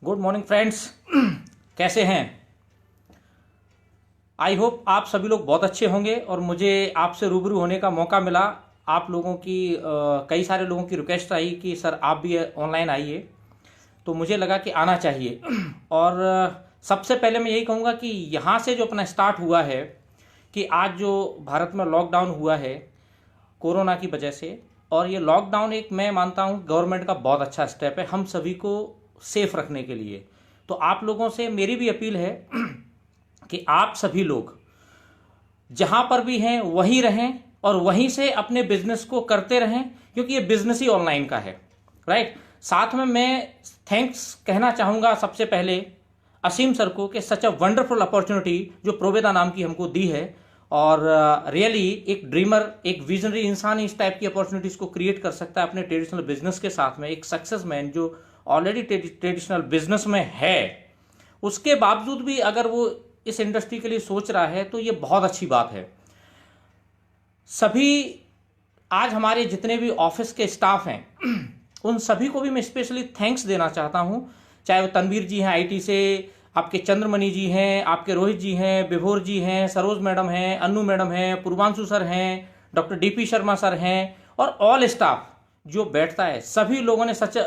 Good morning friends. कैसे हैं? I hope आप सभी लोग बहुत अच्छे होंगे और मुझे आपसे रूबरू होने का मौका मिला। आप लोगों की कई सारे लोगों की रिक्वेस्ट आई कि सर आप भी ऑनलाइन आइए, तो मुझे लगा कि आना चाहिए। और सबसे पहले मैं यही कहूँगा कि यहाँ से जो अपना स्टार्ट हुआ है कि आज जो भारत में लॉकडाउन हुआ है कोरोना की वजह से, और ये लॉकडाउन एक मैं मानता हूँ गवर्नमेंट का बहुत अच्छा स्टेप है हम सभी को सेफ रखने के लिए। तो आप लोगों से मेरी भी अपील है कि आप सभी लोग जहां पर भी हैं वहीं रहें और वहीं से अपने बिजनेस को करते रहें, क्योंकि ये बिजनेस ही ऑनलाइन का है, राइट। साथ में मैं थैंक्स कहना चाहूंगा सबसे पहले असीम सर को कि सच अ वंडरफुल अपॉर्चुनिटी जो प्रोवेदा नाम की हमको दी है। और रियली एक ड्रीमर, एक विजनरी इंसान इस टाइप की अपॉर्चुनिटीज को क्रिएट कर सकता है अपने ट्रेडिशनल बिजनेस के साथ में। एक सक्सेस मैन जो ऑलरेडी ट्रेडिशनल बिजनेस में है, उसके बावजूद भी अगर वो इस इंडस्ट्री के लिए सोच रहा है तो ये बहुत अच्छी बात है। सभी आज हमारे जितने भी ऑफिस के स्टाफ हैं उन सभी को भी मैं स्पेशली थैंक्स देना चाहता हूं, चाहे वो तनवीर जी हैं आईटी से, आपके चंद्रमणि जी हैं, आपके रोहित जी हैं, विभोर जी हैं, सरोज मैडम हैं, अन्नू मैडम हैं, पूर्वांशु सर हैं, डॉक्टर डीपी शर्मा सर हैं, और ऑल स्टाफ जो बैठता है, सभी लोगों ने सच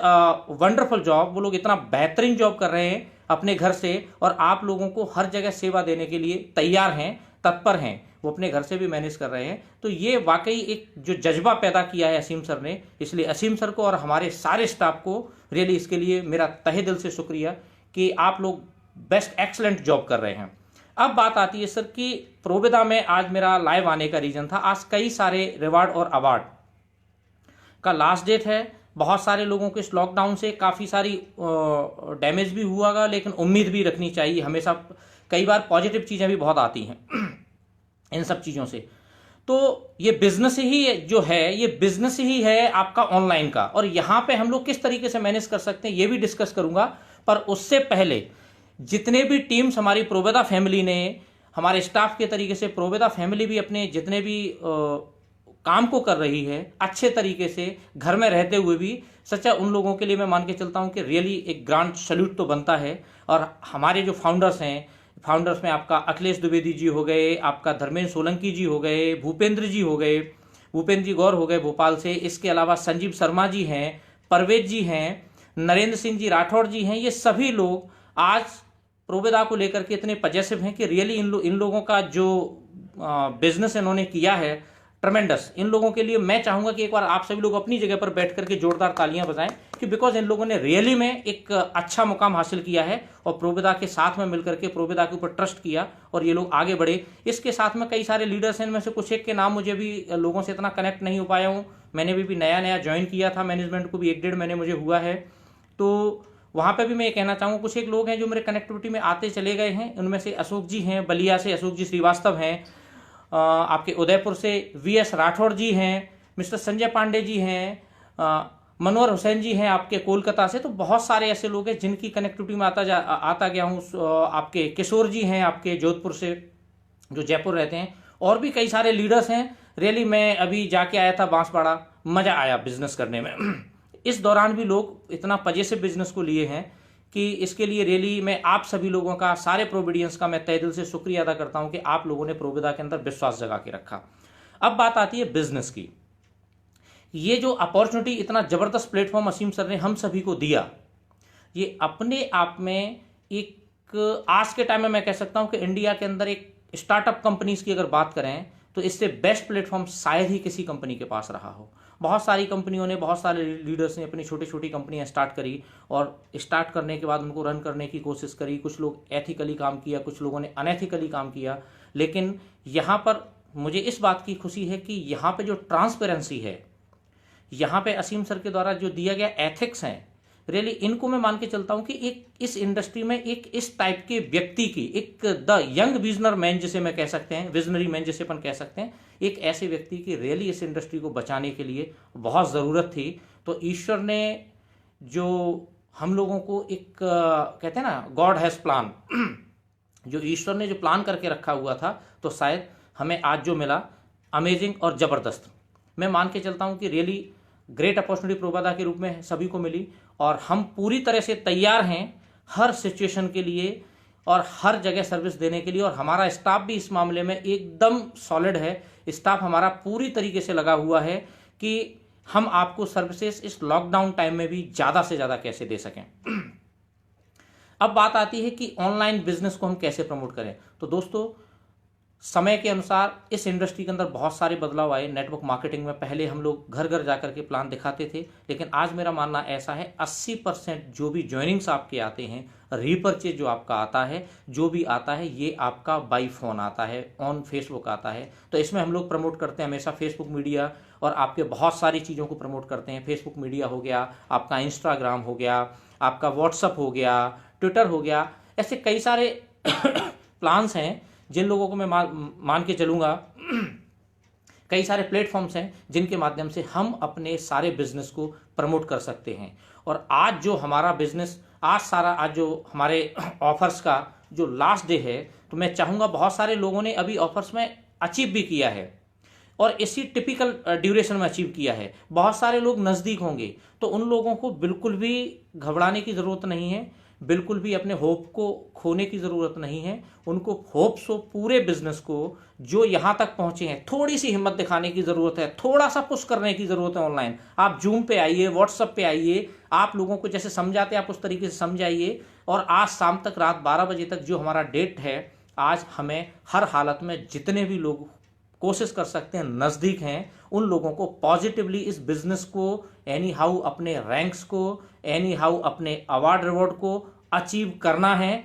वंडरफुल जॉब, वो लोग इतना बेहतरीन जॉब कर रहे हैं अपने घर से, और आप लोगों को हर जगह सेवा देने के लिए तैयार हैं, तत्पर हैं, वो अपने घर से भी मैनेज कर रहे हैं। तो ये वाकई एक जो जज्बा पैदा किया है असीम सर ने, इसलिए असीम सर को और हमारे सारे स्टाफ को रियली इसके लिए मेरा तहे दिल से शुक्रिया कि आप लोग बेस्ट एक्सलेंट जॉब कर रहे हैं। अब बात आती है सर कि प्रोवेदा में आज मेरा लाइव आने का रीजन था, आज कई सारे रिवार्ड और अवार्ड का लास्ट डेट है। बहुत सारे लोगों को इस लॉकडाउन से काफ़ी सारी डैमेज भी हुआ, लेकिन उम्मीद भी रखनी चाहिए हमेशा। कई बार पॉजिटिव चीज़ें भी बहुत आती हैं इन सब चीज़ों से। तो ये बिजनेस ही जो है, ये बिजनेस ही है आपका ऑनलाइन का, और यहाँ पे हम लोग किस तरीके से मैनेज कर सकते हैं ये भी डिस्कस करूंगा। पर उससे पहले जितने भी टीम्स हमारी प्रोवेदा फैमिली ने, हमारे स्टाफ के तरीके से प्रोवेदा फैमिली भी अपने जितने भी काम को कर रही है अच्छे तरीके से, घर में रहते हुए भी, सच्चा उन लोगों के लिए मैं मान के चलता हूं कि रियली एक ग्रांड सैल्यूट तो बनता है। और हमारे जो फाउंडर्स हैं, फाउंडर्स में आपका अखिलेश द्विवेदी जी हो गए, आपका धर्मेंद्र सोलंकी जी हो गए, भूपेंद्र जी हो गए, भूपेंद्र जी गौर हो गए भोपाल से, इसके अलावा संजीव शर्मा जी हैं, परवेज जी हैं, नरेंद्र सिंह जी राठौड़ जी हैं। ये सभी लोग आज प्रोवेदा को लेकर के इतने पजेसिव हैं कि रियली इन लोगों का जो बिजनेस इन्होंने किया है ट्रमेंडस। इन लोगों के लिए मैं चाहूंगा कि एक बार आप सभी लोग अपनी जगह पर बैठ करके जोरदार तालियां बजाएं, कि बिकॉज इन लोगों ने रियली में एक अच्छा मुकाम हासिल किया है और प्रोवेदा के साथ में मिलकर के प्रोवेदा के ऊपर ट्रस्ट किया और ये लोग आगे बढ़े। इसके साथ में कई सारे लीडर्स हैं, इनमें से कुछ एक के नाम मुझे भी लोगों से इतना कनेक्ट नहीं हो पाया हूँ। मैंने भी नया नया ज्वाइन किया था, मैनेजमेंट को भी 1-1.5 महीने मुझे हुआ है। तो वहाँ पे भी मैं ये कहना चाहूँगा, कुछ एक लोग हैं जो मेरे कनेक्टिविटी में आते चले गए हैं। उनमें से अशोक जी हैं, बलिया से अशोक जी श्रीवास्तव हैं, आपके उदयपुर से वीएस राठौड़ जी हैं, मिस्टर संजय पांडे जी हैं, मनोहर हुसैन जी हैं आपके कोलकाता से। तो बहुत सारे ऐसे लोग हैं जिनकी कनेक्टिविटी में आता गया हूँ। आपके किशोर जी हैं आपके जोधपुर से, जो जयपुर रहते हैं, और भी कई सारे लीडर्स हैं। रियली मैं अभी जाके आया था बांसवाड़ा, मज़ा आया बिजनेस करने में। इस दौरान भी लोग इतना पजेसिव बिजनेस को लिए हैं कि इसके लिए रियली मैं आप सभी लोगों का, सारे प्रोविडियंस का मैं तहे दिल से शुक्रिया अदा करता हूं कि आप लोगों ने प्रोवेदा के अंदर विश्वास जगा के रखा। अब बात आती है बिजनेस की। ये जो अपॉर्चुनिटी, इतना जबरदस्त प्लेटफॉर्म असीम सर ने हम सभी को दिया, ये अपने आप में एक आज के टाइम में मैं कह सकता हूं कि इंडिया के अंदर एक स्टार्टअप कंपनीज की अगर बात करें तो इससे बेस्ट प्लेटफॉर्म शायद ही किसी कंपनी के पास रहा हो। बहुत सारी कंपनियों ने, बहुत सारे लीडर्स ने अपनी छोटी छोटी कंपनियां स्टार्ट करी और स्टार्ट करने के बाद उनको रन करने की कोशिश करी। कुछ लोग एथिकली काम किया, कुछ लोगों ने अनएथिकली काम किया। लेकिन यहाँ पर मुझे इस बात की खुशी है कि यहाँ पे जो ट्रांसपेरेंसी है, यहाँ पे असीम सर के द्वारा जो दिया गया एथिक्स हैं, रियली इनको मैं मान के चलता हूँ कि एक इस इंडस्ट्री में एक इस टाइप के व्यक्ति की, एक द यंग विजनर मैन जिसे मैं कह सकते हैं, विजनरी मैन जिसे अपन कह सकते हैं, एक ऐसे व्यक्ति की रियली इस इंडस्ट्री को बचाने के लिए बहुत ज़रूरत थी। तो ईश्वर ने जो हम लोगों को एक कहते हैं ना, गॉड हैज़ प्लान, जो ईश्वर ने जो प्लान करके रखा हुआ था, तो शायद हमें आज जो मिला अमेजिंग और ज़बरदस्त। मैं मान के चलता हूँ कि रियली ग्रेट अपॉर्चुनिटी प्रोवेदा के रूप में सभी को मिली और हम पूरी तरह से तैयार हैं हर सिचुएशन के लिए और हर जगह सर्विस देने के लिए, और हमारा स्टाफ भी इस मामले में एकदम सॉलिड है। स्टाफ हमारा पूरी तरीके से लगा हुआ है कि हम आपको सर्विसेज इस लॉकडाउन टाइम में भी ज़्यादा से ज़्यादा कैसे दे सकें। अब बात आती है कि ऑनलाइन बिजनेस को हम कैसे प्रमोट करें। तो दोस्तों, समय के अनुसार इस इंडस्ट्री के अंदर बहुत सारे बदलाव आए। नेटवर्क मार्केटिंग में पहले हम लोग घर घर जाकर के प्लान दिखाते थे, लेकिन आज मेरा मानना ऐसा है 80% जो भी ज्वाइनिंग्स आपके आते हैं, रीपरचेज जो आपका आता है, जो भी आता है, ये आपका बाई फोन आता है, ऑन फेसबुक आता है। तो इसमें हम लोग प्रमोट करते हैं हमेशा फेसबुक मीडिया, और आपके बहुत सारी चीज़ों को प्रमोट करते हैं। फेसबुक मीडिया हो गया, आपका इंस्टाग्राम हो गया, आपका व्हाट्सअप हो गया, ट्विटर हो गया, ऐसे कई सारे प्लान्स हैं जिन लोगों को मैं मान के चलूँगा। कई सारे प्लेटफॉर्म्स हैं जिनके माध्यम से हम अपने सारे बिजनेस को प्रमोट कर सकते हैं। और आज जो हमारा बिजनेस, आज जो हमारे ऑफर्स का जो लास्ट डे है, तो मैं चाहूँगा बहुत सारे लोगों ने अभी ऑफर्स में अचीव भी किया है और इसी टिपिकल ड्यूरेशन में अचीव किया है। बहुत सारे लोग नज़दीक होंगे, तो उन लोगों को बिल्कुल भी घबराने की ज़रूरत नहीं है, बिल्कुल भी अपने होप को खोने की ज़रूरत नहीं है। उनको होप्स हो पूरे बिजनेस को, जो यहाँ तक पहुँचे हैं, थोड़ी सी हिम्मत दिखाने की ज़रूरत है, थोड़ा सा पुश करने की ज़रूरत है। ऑनलाइन आप जूम पे आइए, व्हाट्सअप पे आइए, आप लोगों को जैसे समझाते हैं आप उस तरीके से समझाइए। और आज शाम तक, रात 12 बजे तक जो हमारा डेट है, आज हमें हर हालत में जितने भी लोग कोशिश कर सकते हैं, नज़दीक हैं, उन लोगों को पॉजिटिवली इस बिजनेस को एनी हाउ अपने रैंक्स को, एनी हाउ अपने अवार्ड रिवॉर्ड को अचीव करना है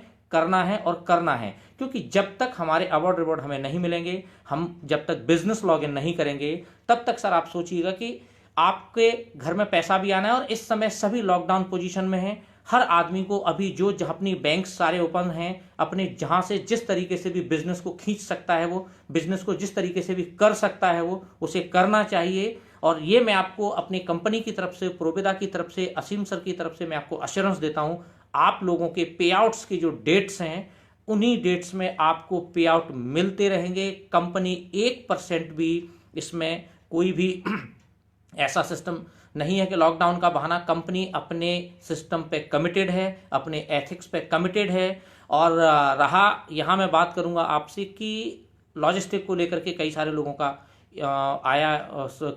और करना है। क्योंकि जब तक हमारे अवार्ड रिवॉर्ड हमें नहीं मिलेंगे, हम जब तक बिजनेस लॉगिन नहीं करेंगे, तब तक सर आप सोचिएगा कि आपके घर में पैसा भी आना है। और इस समय सभी लॉकडाउन पोजीशन में हैं। हर आदमी को अभी जो अपनी बैंक सारे ओपन हैं, अपने जहां से जिस तरीके से भी बिजनेस को खींच सकता है, वो बिजनेस को जिस तरीके से भी कर सकता है, वो उसे करना चाहिए। और ये मैं आपको अपनी कंपनी की तरफ से, प्रोविदा की तरफ से, असीम सर की तरफ से मैं आपको अश्योरेंस देता हूं। आप लोगों के पे आउट्स की जो डेट्स हैं, उन्हीं डेट्स में आपको पे आउट मिलते रहेंगे। कंपनी 1% भी इसमें कोई भी ऐसा सिस्टम नहीं है कि लॉकडाउन का बहाना। कंपनी अपने सिस्टम पे कमिटेड है, अपने एथिक्स पे कमिटेड है। और रहा यहाँ मैं बात करूँगा आपसे कि लॉजिस्टिक को लेकर के कई सारे लोगों का आया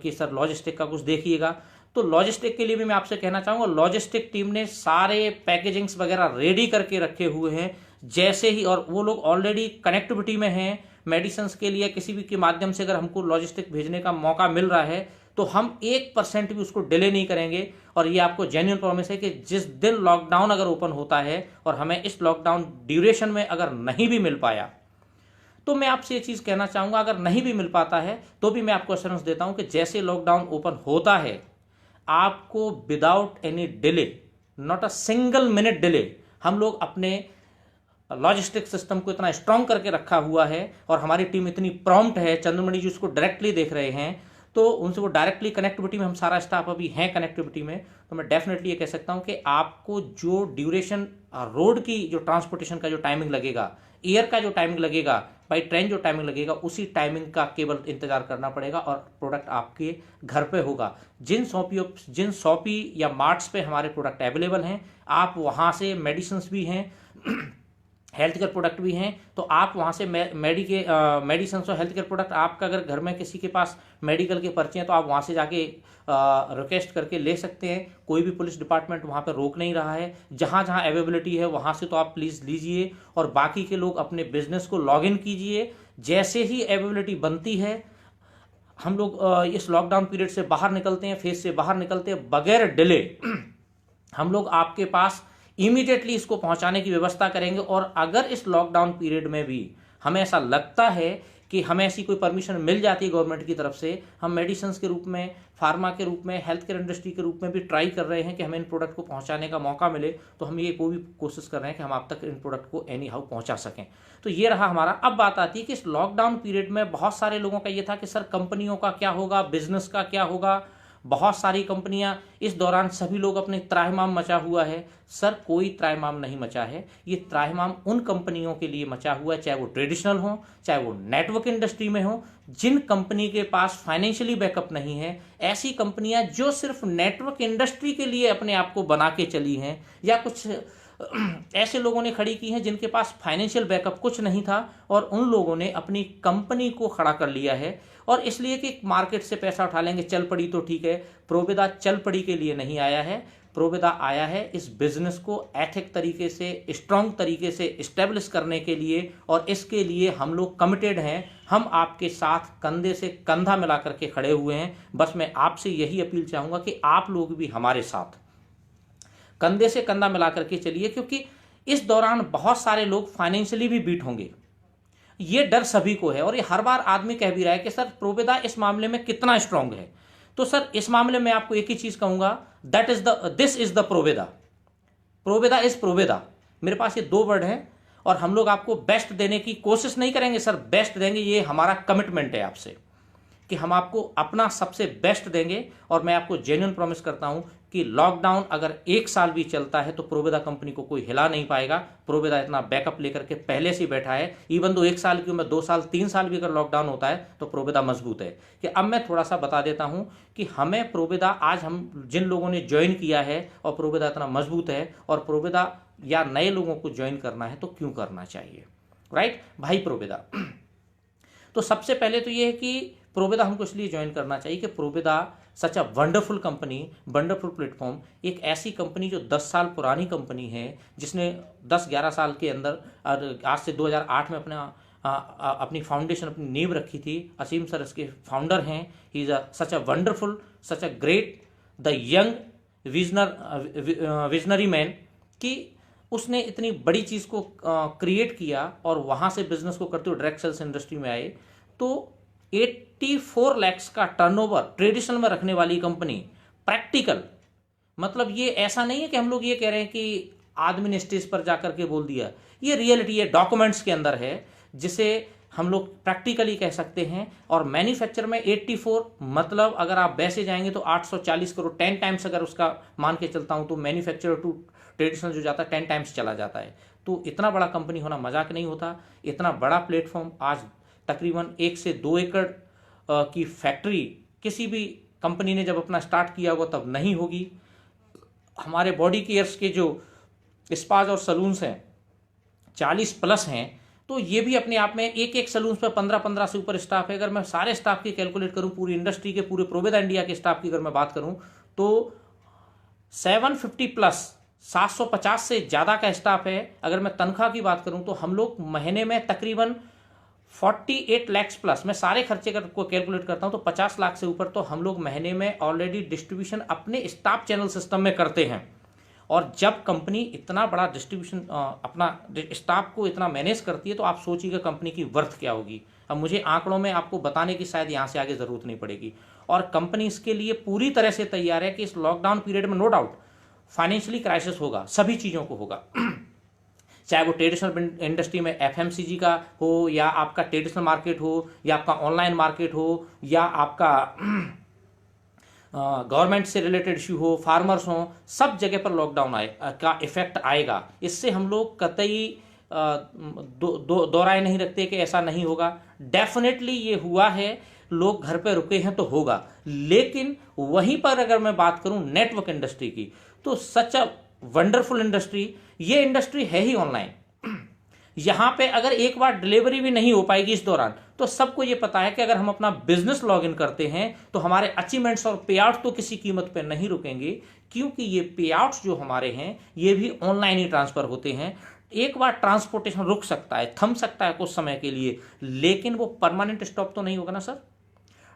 कि सर लॉजिस्टिक का कुछ देखिएगा। तो लॉजिस्टिक के लिए भी मैं आपसे कहना चाहूँगा, लॉजिस्टिक टीम ने सारे पैकेजिंग्स वगैरह रेडी करके रखे हुए हैं। जैसे ही, और वो लोग ऑलरेडी कनेक्टिविटी में हैं मेडिसिन के लिए, किसी भी के माध्यम से अगर हमको लॉजिस्टिक भेजने का मौका मिल रहा है, तो हम 1% भी उसको डिले नहीं करेंगे। और ये आपको जेन्युइन प्रॉमिस है कि जिस दिन लॉकडाउन अगर ओपन होता है और हमें इस लॉकडाउन ड्यूरेशन में अगर नहीं भी मिल पाया, तो मैं आपसे ये चीज़ कहना चाहूँगा, अगर नहीं भी मिल पाता है तो भी मैं आपको एश्योरेंस देता हूँ कि जैसे लॉकडाउन ओपन होता है, आपको without any delay, not a single minute delay, हम लोग अपने लॉजिस्टिक सिस्टम को इतना स्ट्रांग करके रखा हुआ है और हमारी टीम इतनी प्रॉम्प्ट है। चंद्रमणि जी उसको डायरेक्टली देख रहे हैं, तो उनसे वो डायरेक्टली कनेक्टिविटी में, हम सारा स्टाफ अभी हैं कनेक्टिविटी में। तो मैं डेफिनेटली ये कह सकता हूँ कि आपको जो ड्यूरेशन, रोड की जो ट्रांसपोर्टेशन का जो टाइमिंग लगेगा, एयर का जो टाइमिंग लगेगा, बाई ट्रेन जो टाइमिंग लगेगा, उसी टाइमिंग का केवल इंतजार करना पड़ेगा और प्रोडक्ट आपके घर पे होगा। जिन शॉपी या मार्ट्स पे हमारे प्रोडक्ट अवेलेबल हैं, आप वहाँ से, मेडिसिन भी हैं, हेल्थ केयर प्रोडक्ट भी हैं, तो आप वहाँ से मेडिसिन और हेल्थ केयर प्रोडक्ट, आपका अगर घर में किसी के पास मेडिकल के पर्चे हैं तो आप वहाँ से जाके रिक्वेस्ट करके ले सकते हैं। कोई भी पुलिस डिपार्टमेंट वहाँ पर रोक नहीं रहा है। जहाँ जहाँ अवेलेबिलिटी है वहाँ से तो आप प्लीज़ लीजिए और बाकी के लोग अपने बिजनेस को लॉग इन कीजिए। जैसे ही अवेलेबिलिटी बनती है, हम लोग इस लॉकडाउन पीरियड से बाहर निकलते हैं, फेज से बाहर निकलते हैं, बगैर डिले हम लोग आपके पास इमीडिएटली इसको पहुंचाने की व्यवस्था करेंगे। और अगर इस लॉकडाउन पीरियड में भी हमें ऐसा लगता है कि हमें ऐसी कोई परमिशन मिल जाती है गवर्नमेंट की तरफ से, हम मेडिसिन के रूप में, फार्मा के रूप में, हेल्थ केयर इंडस्ट्री के रूप में भी ट्राई कर रहे हैं कि हमें इन प्रोडक्ट को पहुंचाने का मौका मिले, तो हम ये भी कोशिश कर रहे हैं कि हम आप तक इन प्रोडक्ट को एनी हाउ पहुंचा सकें। तो ये रहा हमारा। अब बात आती है कि इस लॉकडाउन पीरियड में बहुत सारे लोगों का ये था कि सर कंपनियों का क्या होगा, बिजनेस का क्या होगा। बहुत सारी कंपनियां इस दौरान, सभी लोग अपने त्राहिमाम मचा हुआ है। सर कोई त्राहिमाम नहीं मचा है, ये त्राहिमाम उन कंपनियों के लिए मचा हुआ है, चाहे वो ट्रेडिशनल हो, चाहे वो नेटवर्क इंडस्ट्री में हो, जिन कंपनी के पास फाइनेंशियली बैकअप नहीं है। ऐसी कंपनियां जो सिर्फ नेटवर्क इंडस्ट्री के लिए अपने आप को बना के चली हैं, या कुछ ऐसे लोगों ने खड़ी की हैं जिनके पास फाइनेंशियल बैकअप कुछ नहीं था और उन लोगों ने अपनी कंपनी को खड़ा कर लिया है। और इसलिए कि मार्केट से पैसा उठा लेंगे, चल पड़ी तो ठीक है। प्रोविदा चल पड़ी के लिए नहीं आया है, प्रोविदा आया है इस बिजनेस को एथिक तरीके से, स्ट्रांग तरीके से इस्टेब्लिश करने के लिए, और इसके लिए हम लोग कमिटेड हैं। हम आपके साथ कंधे से कंधा मिला करके खड़े हुए हैं। बस मैं आपसे यही अपील चाहूँगा कि आप लोग भी हमारे साथ कंधे से कंधा मिला करके चलिए, क्योंकि इस दौरान बहुत सारे लोग फाइनेंशियली भी बीट होंगे। ये डर सभी को है और ये हर बार आदमी कह भी रहा है कि सर प्रोविदा इस मामले में कितना स्ट्रांग है। तो सर इस मामले में आपको एक ही चीज कहूंगा, दिस इज द प्रोविदा। प्रोविदा इज प्रोविदा। मेरे पास ये 2 वर्ड हैं और हम लोग आपको बेस्ट देने की कोशिश नहीं करेंगे सर, बेस्ट देंगे, ये हमारा कमिटमेंट है आपसे कि हम आपको अपना सबसे बेस्ट देंगे। और मैं आपको जेन्युइन प्रॉमिस करता हूं कि लॉकडाउन अगर 1 साल भी चलता है तो प्रोविदा कंपनी को कोई हिला नहीं पाएगा। प्रोविदा इतना बैकअप लेकर के पहले से बैठा है। इवन दो 1 साल की उम्र, 2 साल 3 साल भी अगर लॉकडाउन होता है तो प्रोविदा मजबूत है। कि अब मैं थोड़ा सा बता देता हूं कि हमें प्रोविदा, आज हम जिन लोगों ने ज्वाइन किया है और प्रोविदा इतना मजबूत है, और प्रोविदा या नए लोगों को ज्वाइन करना है तो क्यों करना चाहिए, राइट भाई प्रोविदा। तो सबसे पहले तो ये है कि प्रोविदा हमको इसलिए ज्वाइन करना चाहिए कि Provida such a wonderful company, wonderful platform, एक ऐसी कंपनी जो 10 साल पुरानी कंपनी है, जिसने 10-11 साल के अंदर, आज से 2008 में अपनी फाउंडेशन, अपनी नींव रखी थी। असीम सर इसके फाउंडर हैं। He is such a wonderful, such a great, the young visionary man, कि उसने इतनी बड़ी चीज़ को क्रिएट किया और वहाँ से बिजनेस को करते हुए डायरेक्ट सेल्स इंडस्ट्री में आए। तो 84 लाख का टर्नओवर ट्रेडिशनल में रखने वाली कंपनी, प्रैक्टिकल, मतलब ये ऐसा नहीं है कि हम लोग ये कह रहे हैं कि आदमी ने स्टेज पर जाकर के बोल दिया। ये रियलिटी है, डॉक्यूमेंट्स के अंदर है, जिसे हम लोग प्रैक्टिकली कह सकते हैं। और मैन्युफैक्चर में 84, मतलब अगर आप वैसे जाएंगे तो 840 करोड़, 10 टाइम्स अगर उसका मान के चलता हूं तो मैन्युफैक्चर टू ट्रेडिशनल जो जाता है 10 टाइम्स चला जाता है। तो इतना बड़ा कंपनी होना मजाक नहीं होता। इतना बड़ा प्लेटफॉर्म, आज तकरीबन 1 से 2 एकड़ की फैक्ट्री किसी भी कंपनी ने जब अपना स्टार्ट किया होगा तब नहीं होगी। हमारे बॉडी केयर्स के जो स्पाज और सलून्स हैं 40+ हैं। तो ये भी अपने आप में एक सलून पर 15 से ऊपर स्टाफ है। अगर मैं सारे स्टाफ की कैलकुलेट करूं, पूरी इंडस्ट्री के, पूरे प्रोविदा इंडिया के स्टाफ की अगर मैं बात करूं तो 750+, 750 से ज़्यादा का स्टाफ है। अगर मैं तनख्वाह की बात करूं तो हम लोग महीने में तकरीबन 48 लाख प्लस, मैं सारे खर्चे को कैलकुलेट करता हूं तो 50 लाख से ऊपर तो हम लोग महीने में ऑलरेडी डिस्ट्रीब्यूशन अपने स्टाफ चैनल सिस्टम में करते हैं। और जब कंपनी इतना बड़ा डिस्ट्रीब्यूशन अपना स्टाफ को इतना मैनेज करती है तो आप सोचिएगा कंपनी की वर्थ क्या होगी। अब मुझे आंकड़ों में आपको बताने की शायद यहाँ से आगे ज़रूरत नहीं पड़ेगी। और कंपनी इसके लिए पूरी तरह से तैयार है कि इस लॉकडाउन पीरियड में नो डाउट फाइनेंशियली क्राइसिस होगा, सभी चीज़ों को होगा, चाहे वो ट्रेडिशनल इंडस्ट्री में FMCG का हो, या आपका ट्रेडिशनल मार्केट हो, या आपका ऑनलाइन मार्केट हो, या आपका गवर्नमेंट से रिलेटेड इश्यू हो, फार्मर्स हो, सब जगह पर लॉकडाउन का इफेक्ट आएगा। इससे हम लोग कतई दो राय नहीं रखते कि ऐसा नहीं होगा। डेफिनेटली ये हुआ है, लोग घर पे रुके हैं तो होगा। लेकिन वहीं पर अगर मैं बात करूं नेटवर्क इंडस्ट्री की, तो सच अ वंडरफुल इंडस्ट्री, ये इंडस्ट्री है ही ऑनलाइन। यहां पे अगर एक बार डिलीवरी भी नहीं हो पाएगी इस दौरान, तो सबको ये पता है कि अगर हम अपना बिजनेस लॉगिन करते हैं तो हमारे अचीवमेंट्स और पे आउट तो किसी कीमत पे नहीं रुकेंगे, क्योंकि ये पे आउट्स जो हमारे हैं ये भी ऑनलाइन ही ट्रांसफर होते हैं। एक बार ट्रांसपोर्टेशन रुक सकता है, थम सकता है कुछ समय के लिए, लेकिन वो परमानेंट स्टॉप तो नहीं होगा ना सर।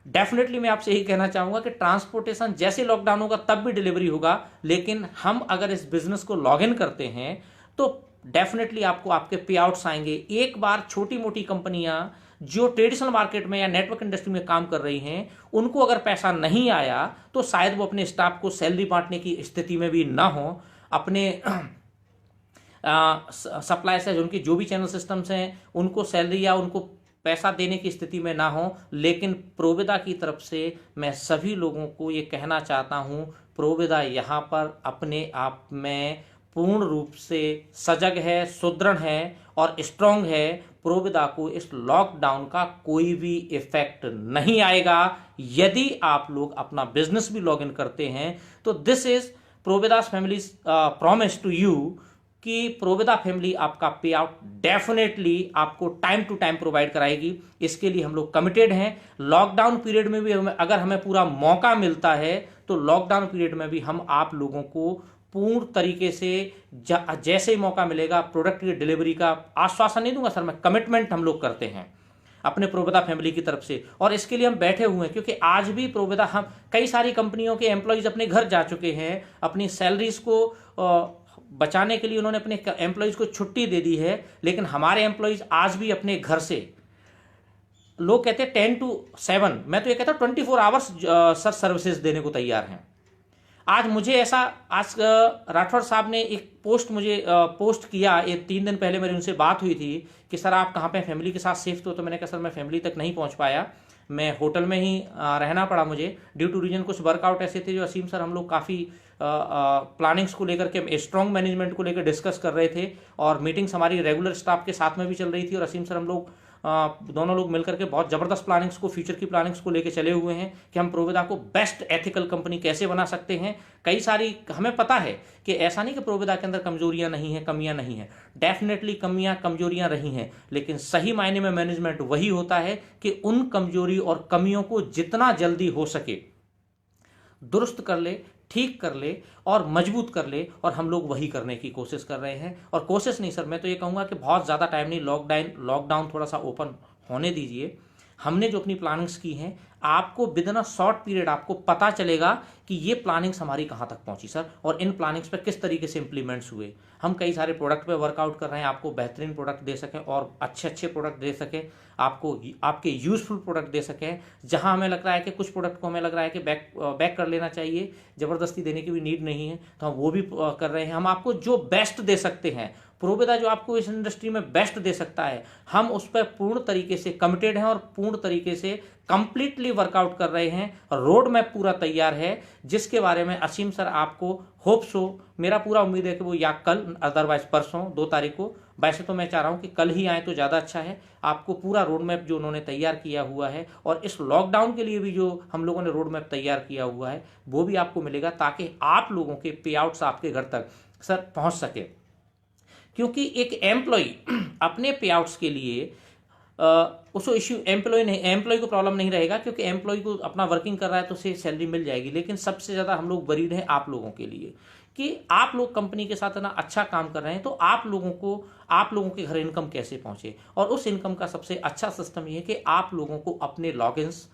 डेफिनेटली मैं आपसे यही कहना चाहूंगा कि ट्रांसपोर्टेशन जैसे लॉकडाउन होगा तब भी डिलीवरी होगा, लेकिन हम अगर इस बिजनेस को लॉग इन करते हैं तो डेफिनेटली आपको आपके पे आउट्स आएंगे। एक बार छोटी मोटी कंपनियां जो ट्रेडिशनल मार्केट में या नेटवर्क इंडस्ट्री में काम कर रही हैं, उनको अगर पैसा नहीं आया तो शायद वो अपने स्टाफ को सैलरी बांटने की स्थिति में भी ना हो, अपने सप्लाई से उनके जो भी चैनल सिस्टम्स हैं उनको सैलरी या उनको पैसा देने की स्थिति में ना हो। लेकिन प्रोविदा की तरफ से मैं सभी लोगों को ये कहना चाहता हूँ, प्रोविदा यहाँ पर अपने आप में पूर्ण रूप से सजग है, सुदृढ़ है और स्ट्रांग है। प्रोविदा को इस लॉकडाउन का कोई भी इफेक्ट नहीं आएगा यदि आप लोग अपना बिजनेस भी लॉग इन करते हैं। तो this is Provida's families promise to you कि प्रोविदा फैमिली आपका पे आउट डेफिनेटली आपको टाइम टू टाइम प्रोवाइड कराएगी। इसके लिए हम लोग कमिटेड हैं। लॉकडाउन पीरियड में भी अगर हमें पूरा मौका मिलता है तो लॉकडाउन पीरियड में भी हम आप लोगों को पूर्ण तरीके से जैसे ही मौका मिलेगा प्रोडक्ट की डिलीवरी का आश्वासन नहीं दूंगा सर मैं, कमिटमेंट हम लोग करते हैं अपने प्रोविदा फैमिली की तरफ से। और इसके लिए हम बैठे हुए हैं क्योंकि आज भी प्रोविदा, हम कई सारी कंपनियों के एम्प्लॉयज अपने घर जा चुके हैं, अपनी सैलरीज को बचाने के लिए उन्होंने अपने एम्प्लॉयज को छुट्टी दे दी है, लेकिन हमारे एम्प्लॉयज आज भी अपने घर से, लोग कहते हैं 10 to 7, मैं तो ये कहता हूं 24 आवर्स सर सर्विसेज देने को तैयार हैं। आज मुझे ऐसा, आज राठौर साहब ने एक पोस्ट मुझे पोस्ट किया, ये 3 दिन पहले मेरी उनसे बात हुई थी कि सर आप कहाँ पे फैमिली के साथ सेफ तो मैंने कहा सर मैं फैमिली तक नहीं पहुँच पाया, मैं होटल में ही रहना पड़ा मुझे ड्यू टू रीजन। कुछ वर्कआउट ऐसे थे जो असीम सर हम लोग काफ़ी प्लानिंग्स को लेकर के, स्ट्रॉन्ग मैनेजमेंट को लेकर डिस्कस कर रहे थे और मीटिंग्स हमारी रेगुलर स्टाफ के साथ में भी चल रही थी और असीम सर हम लोग दोनों लोग मिलकर के बहुत जबरदस्त प्लानिंग्स को, फ्यूचर की प्लानिंग्स को लेके चले हुए हैं कि हम प्रोविदा को बेस्ट एथिकल कंपनी कैसे बना सकते हैं। कई सारी हमें पता है कि ऐसा नहीं कि प्रोविदा के अंदर कमजोरियां नहीं है, कमियां नहीं है, डेफिनेटली कमियां कमजोरियां रही हैं, लेकिन सही मायने में मैनेजमेंट वही होता है कि उन कमजोरी और कमियों को जितना जल्दी हो सके दुरुस्त कर ले, ठीक कर ले और मजबूत कर ले, और हम लोग वही करने की कोशिश कर रहे हैं। और कोशिश नहीं सर, मैं तो ये कहूँगा कि बहुत ज़्यादा टाइम नहीं, लॉकडाउन थोड़ा सा ओपन होने दीजिए। हमने जो अपनी प्लानिंग्स की हैं, आपको with in a short period आपको पता चलेगा कि ये प्लानिंग्स हमारी कहाँ तक पहुंची सर, और इन प्लानिंग्स पे किस तरीके से इंप्लीमेंट्स हुए। हम कई सारे प्रोडक्ट पे वर्कआउट कर रहे हैं, आपको बेहतरीन प्रोडक्ट दे सकें और अच्छे प्रोडक्ट दे सकें, आपको आपके यूजफुल प्रोडक्ट दे सकें। जहां हमें लग रहा है कि कुछ प्रोडक्ट को हमें लग रहा है कि बैक कर लेना चाहिए, ज़बरदस्ती देने की भी नीड नहीं है, तो हम वो भी कर रहे हैं। हम आपको जो बेस्ट दे सकते हैं, प्रोविदा जो आपको इस इंडस्ट्री में बेस्ट दे सकता है, हम उस पर पूर्ण तरीके से कमिटेड हैं और पूर्ण तरीके से कंप्लीटली वर्कआउट कर रहे हैं। रोड मैप पूरा तैयार है, जिसके बारे में असीम सर आपको होप सो, मेरा पूरा उम्मीद है कि वो या कल, अदरवाइज परसों 2 तारीख को, वैसे तो मैं चाह रहा हूं कि कल ही आए तो ज़्यादा अच्छा है। आपको पूरा रोड मैप जो उन्होंने तैयार किया हुआ है और इस लॉकडाउन के लिए भी जो हम लोगों ने रोड मैप तैयार किया हुआ है वो भी आपको मिलेगा, ताकि आप लोगों के पे आउट्स आपके घर तक सर पहुँच सके। क्योंकि एक एम्प्लॉय अपने पे आउट्स के लिए उसको इश्यू, एम्प्लॉय को प्रॉब्लम नहीं रहेगा क्योंकि एम्प्लॉय को अपना वर्किंग कर रहा है तो उसे सैलरी मिल जाएगी, लेकिन सबसे ज़्यादा हम लोग वरीड हैं आप लोगों के लिए कि आप लोग कंपनी के साथ ना अच्छा काम कर रहे हैं, तो आप लोगों के घर इनकम कैसे पहुंचे। और उस इनकम का सबसे अच्छा सिस्टम ये है कि आप लोगों को अपने लॉगिन्स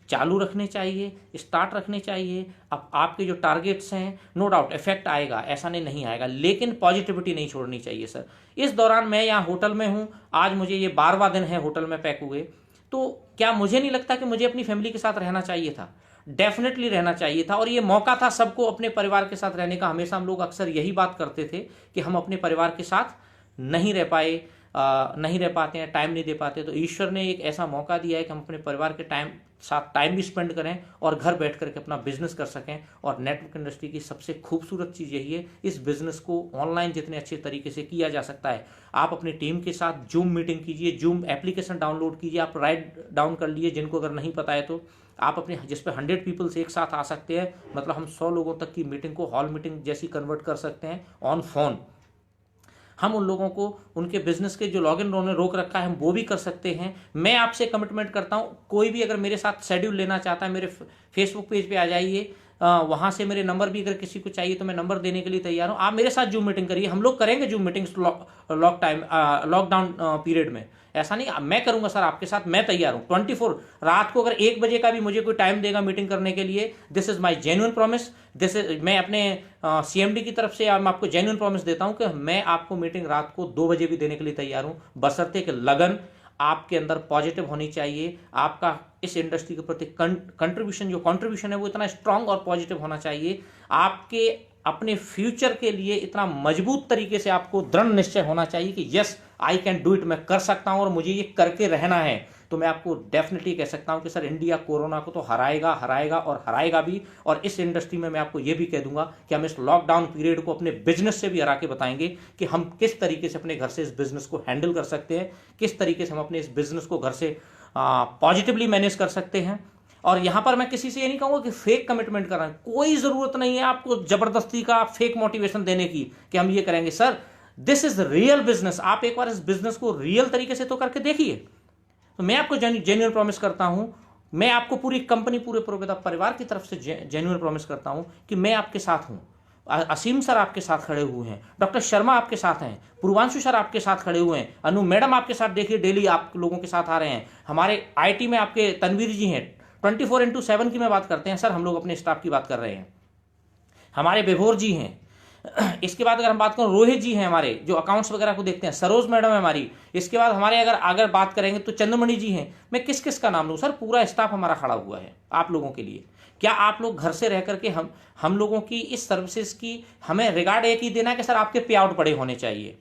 चालू रखने चाहिए, स्टार्ट रखने चाहिए। अब आपके जो टारगेट्स हैं, नो डाउट इफेक्ट आएगा, ऐसा नहीं आएगा, लेकिन पॉजिटिविटी नहीं छोड़नी चाहिए सर। इस दौरान मैं यहाँ होटल में हूँ, आज मुझे ये 12वां दिन है होटल में पैक हुए, तो क्या मुझे नहीं लगता कि मुझे अपनी फैमिली के साथ रहना चाहिए था? डेफिनेटली रहना चाहिए था, और ये मौका था सबको अपने परिवार के साथ रहने का। हमेशा हम लोग अक्सर यही बात करते थे कि हम अपने परिवार के साथ नहीं रह पाते हैं, टाइम नहीं दे पाते, तो ईश्वर ने एक ऐसा मौका दिया है कि हम अपने परिवार के साथ टाइम भी स्पेंड करें और घर बैठ करके अपना बिजनेस कर सकें। और नेटवर्क इंडस्ट्री की सबसे खूबसूरत चीज़ यही है, इस बिजनेस को ऑनलाइन जितने अच्छे तरीके से किया जा सकता है। आप अपनी टीम के साथ जूम मीटिंग कीजिए, जूम एप्लीकेशन डाउनलोड कीजिए, आप राइट डाउन कर लीजिए, जिनको अगर नहीं पता है तो आप अपने, जिस पे 100 पीपल्स एक साथ आ सकते हैं, मतलब हम 100 लोगों तक की मीटिंग को हॉल मीटिंग जैसी कन्वर्ट कर सकते हैं ऑन फोन। हम उन लोगों को उनके बिजनेस के जो लॉगिन उन्होंने रोक रखा है हम वो भी कर सकते हैं। मैं आपसे कमिटमेंट करता हूं, कोई भी अगर मेरे साथ शेड्यूल लेना चाहता है, मेरे फेसबुक पेज पे आ जाइए, वहां से मेरे नंबर भी अगर किसी को चाहिए तो मैं नंबर देने के लिए तैयार हूं। आप मेरे साथ जूम मीटिंग करिए, हम लोग करेंगे जूम मीटिंग्स लॉकडाउन पीरियड में। ऐसा नहीं मैं करूंगा सर आपके साथ, मैं तैयार हूं 24 रात को, अगर 1 बजे का भी मुझे कोई टाइम देगा मीटिंग करने के लिए, this is my genuine promise. This is, मैं अपने सीएमडी की तरफ से मैं आपको जेन्युइन प्रॉमिस देता हूं कि मैं आपको मीटिंग रात को 2 बजे भी देने के लिए तैयार हूं, बशर्ते कि लगन आपके अंदर पॉजिटिव होनी चाहिए। आपका इस इंडस्ट्री के प्रति कंट्रीब्यूशन है वो इतना स्ट्रांग और पॉजिटिव होना चाहिए। आपके अपने फ्यूचर के लिए इतना मजबूत तरीके से आपको दृढ़ निश्चय होना चाहिए कि yes I can do it, मैं कर सकता हूं और मुझे ये करके रहना है। तो मैं आपको डेफिनेटली कह सकता हूं कि सर इंडिया कोरोना को तो हराएगा और हराएगा भी। और इस इंडस्ट्री में मैं आपको ये भी कह दूंगा कि हम इस लॉकडाउन पीरियड को अपने बिजनेस से भी हरा के बताएंगे कि हम किस तरीके से अपने घर से इस बिजनेस को हैंडल कर सकते हैं, किस तरीके से हम अपने इस बिजनेस को घर से पॉजिटिवली मैनेज कर सकते हैं। और यहां पर मैं किसी से ये नहीं कहूंगा कि फेक कमिटमेंट कर रहे हैं, कोई जरूरत नहीं है आपको जबरदस्ती का फेक मोटिवेशन देने की कि हम ये करेंगे। Sir this is real business, आप एक बार इस बिजनेस को रियल तरीके से तो करके देखिए। तो मैं आपको जेन्युइन प्रॉमिस करता हूं, मैं आपको पूरी कंपनी, पूरे प्रोबेदा परिवार की तरफ से जेन्युइन प्रॉमिस करता हूं कि मैं आपके साथ हूं। असीम सर आपके साथ खड़े हुए हैं, डॉक्टर शर्मा आपके साथ हैं, पूर्वांशु सर आपके साथ खड़े हुए हैं, अनु मैडम आपके साथ देखिए डेली आप लोगों के साथ आ रहे हैं, हमारे आईटी में आपके तनवीर जी हैं, 24/7 की मैं बात करते हैं सर, हम लोग अपने स्टाफ की बात कर रहे हैं, हमारे विभोर जी हैं। इसके बाद अगर हम बात करें रोहित जी हैं हमारे जो अकाउंट्स वगैरह को देखते हैं, सरोज मैडम है हमारी। इसके बाद हमारे अगर बात करेंगे तो चंद्रमणि जी हैं। मैं किस किस का नाम लूं सर, पूरा स्टाफ हमारा खड़ा हुआ है आप लोगों के लिए। क्या आप लोग घर से रह करके हम लोगों की इस सर्विसेज की हमें रिगार्ड एक ही देना है कि सर आपके पे आउट बड़े होने चाहिए,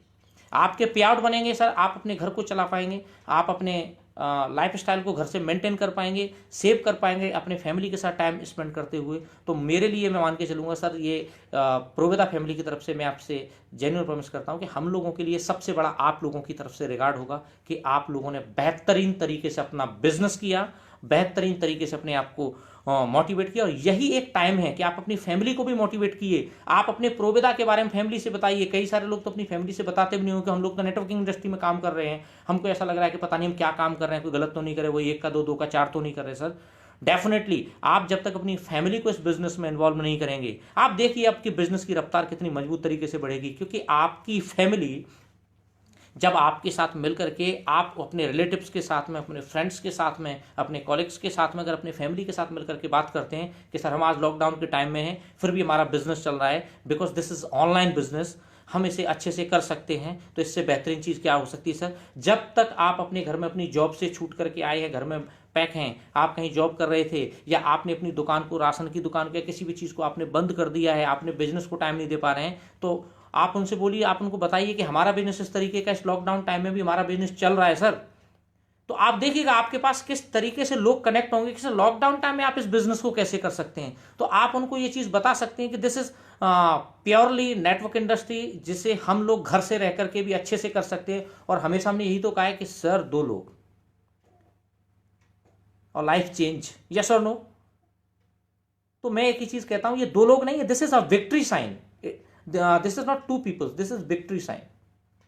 आपके पे आउट बनेंगे सर, आप अपने घर को चला पाएंगे, आप अपने लाइफ स्टाइल को घर से मेंटेन कर पाएंगे, सेव कर पाएंगे अपने फैमिली के साथ टाइम स्पेंड करते हुए। तो मेरे लिए मैं मान के चलूँगा सर, ये प्रोवेदा फैमिली की तरफ से मैं आपसे जेन्युइन प्रॉमिस करता हूँ कि हम लोगों के लिए सबसे बड़ा आप लोगों की तरफ से रिगार्ड होगा कि आप लोगों ने बेहतरीन तरीके से अपना बिजनेस किया, बेहतरीन तरीके से अपने आप को मोटिवेट किया। और यही एक टाइम है कि आप अपनी फैमिली को भी मोटिवेट किए, आप अपने प्रोवेदा के बारे में फैमिली से बताइए। कई सारे लोग तो अपनी फैमिली से बताते भी नहीं हो कि हम लोग तो नेटवर्किंग इंडस्ट्री में काम कर रहे हैं, हमको ऐसा लग रहा है कि पता नहीं हम क्या काम कर रहे हैं, कोई गलत तो नहीं करे, वो 1 का 2 का 4 तो नहीं कर रहे। सर डेफिनेटली आप जब तक अपनी फैमिली को इस बिजनेस में इन्वॉल्व नहीं करेंगे, आप देखिए आपकी बिजनेस की रफ्तार कितनी मजबूत तरीके से बढ़ेगी। क्योंकि आपकी फैमिली जब आपके साथ मिलकर के आप अपने रिलेटिव्स के साथ में, अपने फ्रेंड्स के साथ में, अपने कॉलिग्स के साथ में, अगर अपने फैमिली के साथ मिलकर के बात करते हैं कि सर हम आज लॉकडाउन के टाइम में हैं फिर भी हमारा बिजनेस चल रहा है, because this is online business, हम इसे अच्छे से कर सकते हैं, तो इससे बेहतरीन चीज़ क्या हो सकती है सर। जब तक आप अपने घर में अपनी जॉब से छूट करके आए हैं, घर में पैक हैं, आप कहीं जॉब कर रहे थे या आपने अपनी दुकान को, राशन की दुकान को या किसी भी चीज़ को आपने बंद कर दिया है, आपने बिजनेस को टाइम नहीं दे पा रहे हैं, तो आप उनसे बोलिए, आप उनको बताइए कि हमारा बिजनेस इस तरीके का, इस लॉकडाउन टाइम में भी हमारा बिजनेस चल रहा है सर। तो आप देखिएगा आपके पास किस तरीके से लोग कनेक्ट होंगे कि सर लॉकडाउन टाइम में आप इस बिजनेस को कैसे कर सकते हैं। तो आप उनको ये चीज़ बता सकते हैं कि this is purely network industry, जिसे हम लोग घर से रह करके भी अच्छे से कर सकते हैं। और हमेशा हमने यही तो कहा है कि सर 2 लोग और लाइफ चेंज, यस और नो। तो मैं एक ही चीज़ कहता हूं, ये 2 लोग नहीं है, this is a victory sign, this is not 2 peoples, this is victory sign.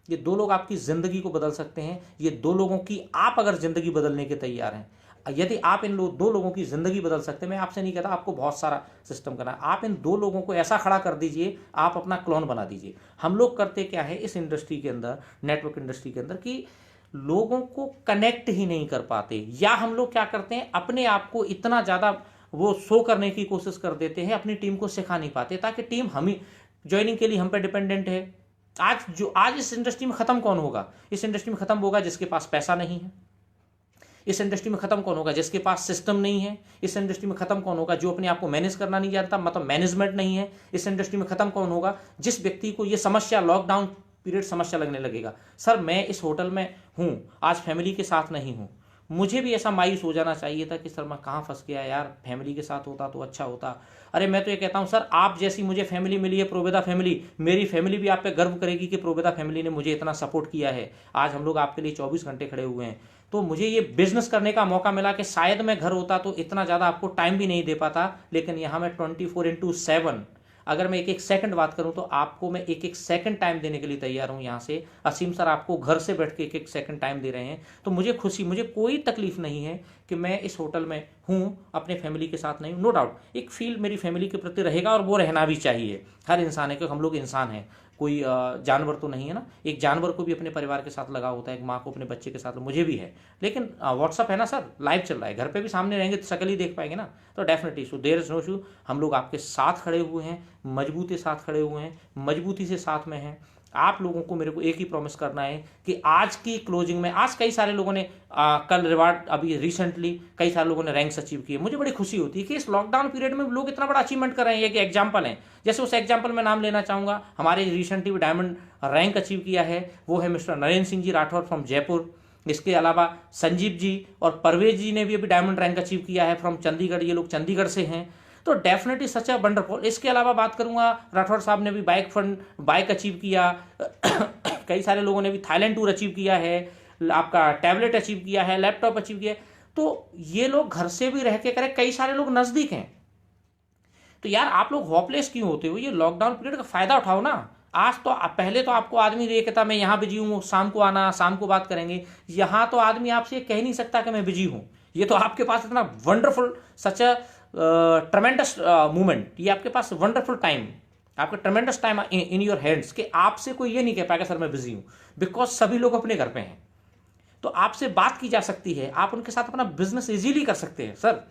ये 2 लोग आपकी जिंदगी को बदल सकते हैं। ये 2 लोगों की आप अगर जिंदगी बदलने के तैयार हैं, यदि आप इन 2 लोगों की जिंदगी बदल सकते हैं, मैं आपसे नहीं कहता आपको बहुत सारा सिस्टम करना है, आप इन 2 लोगों को ऐसा खड़ा कर दीजिए, आप अपना क्लोन बना दीजिए। हम लोग करते क्या है इस इंडस्ट्री के अंदर, नेटवर्क इंडस्ट्री के अंदर, कि लोगों को कनेक्ट ही नहीं कर पाते, या हम लोग क्या करते हैं अपने आप को इतना ज़्यादा वो शो करने की कोशिश कर देते हैं, अपनी टीम को सिखा नहीं पाते, ताकि टीम हम ही ज्वाइनिंग के लिए हम पे डिपेंडेंट है। आज इस इंडस्ट्री में खत्म कौन होगा? इस इंडस्ट्री में खत्म होगा जिसके पास पैसा नहीं है। इस इंडस्ट्री में खत्म कौन होगा? जिसके पास सिस्टम नहीं है। इस इंडस्ट्री में खत्म कौन होगा? जो अपने आप को मैनेज करना नहीं जानता, मतलब मैनेजमेंट नहीं है। इस इंडस्ट्री में खत्म कौन होगा? जिस व्यक्ति को ये समस्या, लॉकडाउन पीरियड समस्या लगने लगेगा, सर मैं इस होटल में हूं, आज फैमिली के साथ नहीं हूं, मुझे भी ऐसा मायूस हो जाना चाहिए था कि सर मैं कहाँ फंस गया यार, फैमिली के साथ होता तो अच्छा होता। अरे मैं तो ये कहता हूँ सर, आप जैसी मुझे फैमिली मिली है प्रोवेदा फैमिली, मेरी फैमिली भी आप पे गर्व करेगी कि प्रोवेदा फैमिली ने मुझे इतना सपोर्ट किया है। आज हम लोग आपके लिए 24 घंटे खड़े हुए हैं। तो मुझे ये बिजनेस करने का मौका मिला कि शायद मैं घर होता तो इतना ज़्यादा आपको टाइम भी नहीं दे पाता, लेकिन यहाँ मैं 24/7, अगर मैं 1-1 सेकंड बात करूं तो आपको मैं 1-1 सेकंड टाइम देने के लिए तैयार हूं। यहाँ से असीम सर आपको घर से बैठ के 1-1 सेकंड टाइम दे रहे हैं, तो मुझे खुशी, मुझे कोई तकलीफ नहीं है कि मैं इस होटल में हूं, अपने फैमिली के साथ नहीं हूं। नो डाउट एक फील मेरी फैमिली के प्रति रहेगा, और वो रहना भी चाहिए। हर इंसान है, क्योंकि हम लोग इंसान हैं, कोई जानवर तो नहीं है ना। एक जानवर को भी अपने परिवार के साथ लगा होता है, एक माँ को अपने बच्चे के साथ, मुझे भी है। लेकिन व्हाट्सअप है ना सर, लाइव चल रहा है, घर पे भी सामने रहेंगे तो शकल ही देख पाएंगे ना। तो definitely so there is no issue, हम लोग आपके साथ खड़े हुए हैं, मजबूती साथ खड़े हुए हैं, मजबूती से साथ में हैं। आप लोगों को मेरे को एक ही प्रॉमिस करना है कि आज की क्लोजिंग में, आज कई सारे लोगों ने कल रिवार्ड, अभी रिसेंटली कई सारे लोगों ने रैंक्स अचीव किए। मुझे बड़ी खुशी होती है कि इस लॉकडाउन पीरियड में लोग इतना बड़ा अचीवमेंट कर रहे हैं। ये कि एग्जाम्पल हैं, जैसे उस एग्जाम्पल में नाम लेना चाहूँगा, हमारे रिसेंटली भी डायमंड रैंक अचीव किया है, वो है मिस्टर नरेंद्र सिंह जी राठौर फ्रॉम जयपुर। इसके अलावा संजीव जी और परवेज जी ने भी अभी डायमंड रैंक अचीव किया है फ्रॉम चंडीगढ़, ये लोग चंडीगढ़ से हैं। तो डेफिनेटली सच अ वंडरफुल। इसके अलावा बात करूंगा, राठौर साहब ने भी बाइक अचीव किया, कई सारे लोगों ने भी थाईलैंड टूर अचीव किया है, आपका टैबलेट अचीव किया है, लैपटॉप अचीव किया है। तो ये लोग घर से भी रह के करें, कई सारे लोग नजदीक हैं। तो यार आप लोग होपलेस क्यों होते हो? ये लॉकडाउन पीरियड का फायदा उठाओ ना। आज तो पहले तो आपको आदमी देखता मैं यहाँ बिजी हूँ, शाम को आना, शाम को बात करेंगे। यहाँ तो आदमी आपसे कह नहीं सकता कि मैं बिजी हूँ। ये तो आपके पास इतना वंडरफुल, सच अ ट्रमेंडस मूवमेंट, ये आपके पास वंडरफुल टाइम, आपका tremendous time in your hands, कि आपसे कोई ये नहीं कह पाएगा सर मैं बिजी हूँ, बिकॉज सभी लोग अपने घर पे हैं। तो आपसे बात की जा सकती है, आप उनके साथ अपना बिजनेस इजीली कर सकते हैं सर।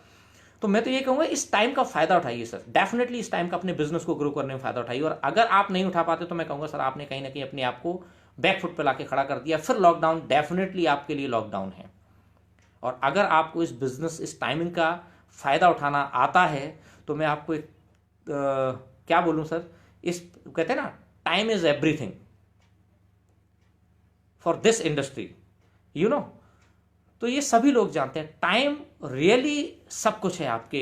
तो मैं तो ये कहूंगा इस टाइम का फायदा उठाइए सर, डेफिनेटली इस टाइम का अपने बिजनेस को ग्रो करने में फायदा उठाइए। और अगर आप नहीं उठा पाते तो मैं कहूंगा सर आपने कहीं ना कहीं अपने आप को बैकफुट पे लाके खड़ा कर दिया। फिर लॉकडाउन डेफिनेटली आपके लिए लॉकडाउन है। और अगर आपको इस बिजनेस, इस टाइमिंग का फायदा उठाना आता है तो मैं आपको एक क्या बोलूं सर, इस कहते हैं ना, time is everything for this industry, you know. तो ये सभी लोग जानते हैं टाइम रियली सब कुछ है आपके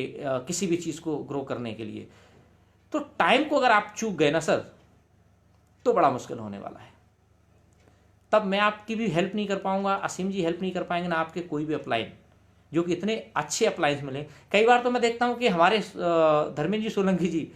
किसी भी चीज को ग्रो करने के लिए। तो टाइम को अगर आप चूक गए ना सर तो बड़ा मुश्किल होने वाला है। तब मैं आपकी भी हेल्प नहीं कर पाऊंगा, असीम जी हेल्प नहीं कर पाएंगे, ना आपके कोई भी अपलाइन, जो कि इतने अच्छे अप्लायंस मिले। कई बार तो मैं देखता हूं कि हमारे धर्मेंद्र जी सोलंकी जी,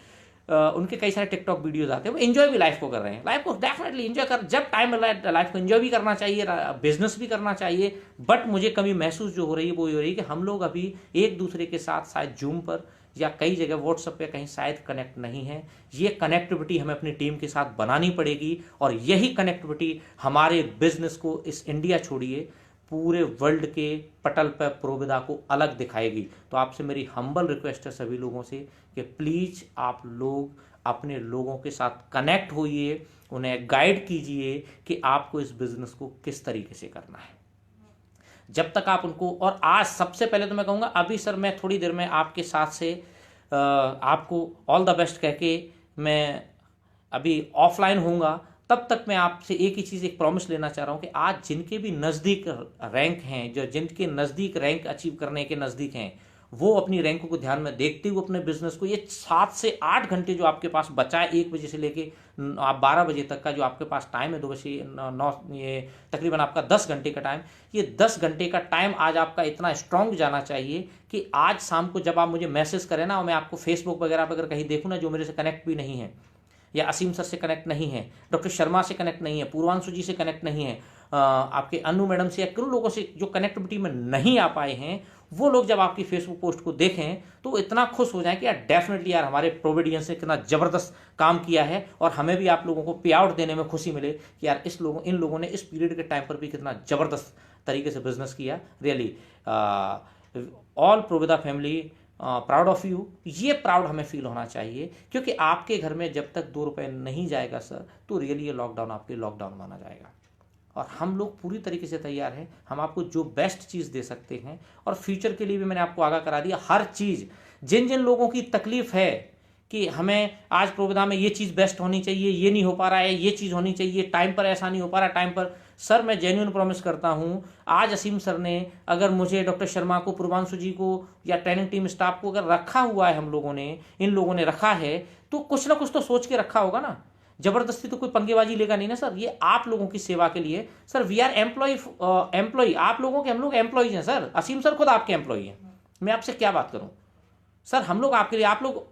उनके कई सारे टिकटॉक वीडियोस आते हैं, वो एंजॉय भी लाइफ को कर रहे हैं। लाइफ को डेफिनेटली एंजॉय कर, जब टाइम मिला है लाइफ को एंजॉय भी करना चाहिए, बिजनेस भी करना चाहिए। बट मुझे कमी महसूस जो हो रही है वो ये हो रही है कि हम लोग अभी एक दूसरे के साथ शायद जूम पर या कई जगह व्हाट्सएप पे कहीं शायद कनेक्ट नहीं है। ये कनेक्टिविटी हमें अपनी टीम के साथ बनानी पड़ेगी, और यही कनेक्टिविटी हमारे बिजनेस को, इस इंडिया छोड़िए पूरे वर्ल्ड के पटल पर प्रोविदा को अलग दिखाएगी। तो आपसे मेरी हम्बल रिक्वेस्ट है सभी लोगों से कि प्लीज आप लोग अपने लोगों के साथ कनेक्ट होइए, उन्हें गाइड कीजिए कि आपको इस बिजनेस को किस तरीके से करना है। जब तक आप उनको, और आज सबसे पहले तो मैं कहूँगा अभी सर मैं थोड़ी देर में आपके साथ से आपको ऑल द बेस्ट कह के मैं अभी ऑफलाइन होऊंगा। तब तक मैं आपसे एक ही चीज़, एक प्रॉमिस लेना चाह रहा हूँ कि आज जिनके भी नज़दीक रैंक हैं, जो जिनके नज़दीक रैंक अचीव करने के नज़दीक हैं, वो अपनी रैंकों को ध्यान में देखते हुए अपने बिजनेस को, ये 7 से 8 घंटे जो आपके पास बचा है, 1 बजे से लेके आप 12 बजे तक का जो आपके पास टाइम है, 2 बजे 9, ये तकरीबन आपका 10 घंटे का टाइम, ये 10 घंटे का टाइम आज आपका इतना स्ट्रांग जाना चाहिए कि आज शाम को जब आप मुझे मैसेज करें ना, और मैं आपको फेसबुक वगैरह पर अगर कहीं देखूँ ना, जो मेरे से कनेक्ट भी नहीं है, या असीम सर से कनेक्ट नहीं है, डॉक्टर शर्मा से कनेक्ट नहीं है, पूर्वांशु जी से कनेक्ट नहीं है, आपके अनु मैडम से, या किन लोगों से जो कनेक्टिविटी में नहीं आ पाए हैं, वो लोग जब आपकी फेसबुक पोस्ट को देखें तो इतना खुश हो जाएं कि यार डेफिनेटली यार हमारे प्रोविडेंस ने कितना जबरदस्त काम किया है, और हमें भी आप लोगों को पे आउट देने में खुशी मिले कि यार इन लोगों ने इस पीरियड के टाइम पर भी कितना जबरदस्त तरीके से बिजनेस किया। Really all Provida family proud of you. ये प्राउड हमें फील होना चाहिए, क्योंकि आपके घर में जब तक 2 रुपए नहीं जाएगा सर, तो रियली ये लॉकडाउन आपके लॉकडाउन माना जाएगा। और हम लोग पूरी तरीके से तैयार हैं, हम आपको जो बेस्ट चीज़ दे सकते हैं, और फ्यूचर के लिए भी मैंने आपको आगाह करा दिया। हर चीज़, जिन जिन लोगों की तकलीफ है कि हमें आज प्रोविदा में ये चीज़ बेस्ट होनी चाहिए, ये नहीं हो पा रहा है, ये चीज़ होनी चाहिए, टाइम पर ऐसा नहीं हो पा रहा, टाइम पर, सर मैं जेन्युइन प्रॉमिस करता हूँ, आज असीम सर ने अगर मुझे, डॉक्टर शर्मा को, पूर्वांशु जी को, या ट्रेनिंग टीम स्टाफ को अगर रखा हुआ है, हम लोगों ने, इन लोगों ने रखा है, तो कुछ ना कुछ तो सोच के रखा होगा ना। जबरदस्ती तो कोई पंगेबाजी लेगा नहीं ना सर। ये आप लोगों की सेवा के लिए सर, वी आर एम्प्लॉय आप लोगों के, हम लोग एम्प्लॉयज हैं सर। असीम सर खुद आपके एम्प्लॉय हैं, मैं आपसे क्या बात करूं सर। हम लोग आपके लिए, आप लोग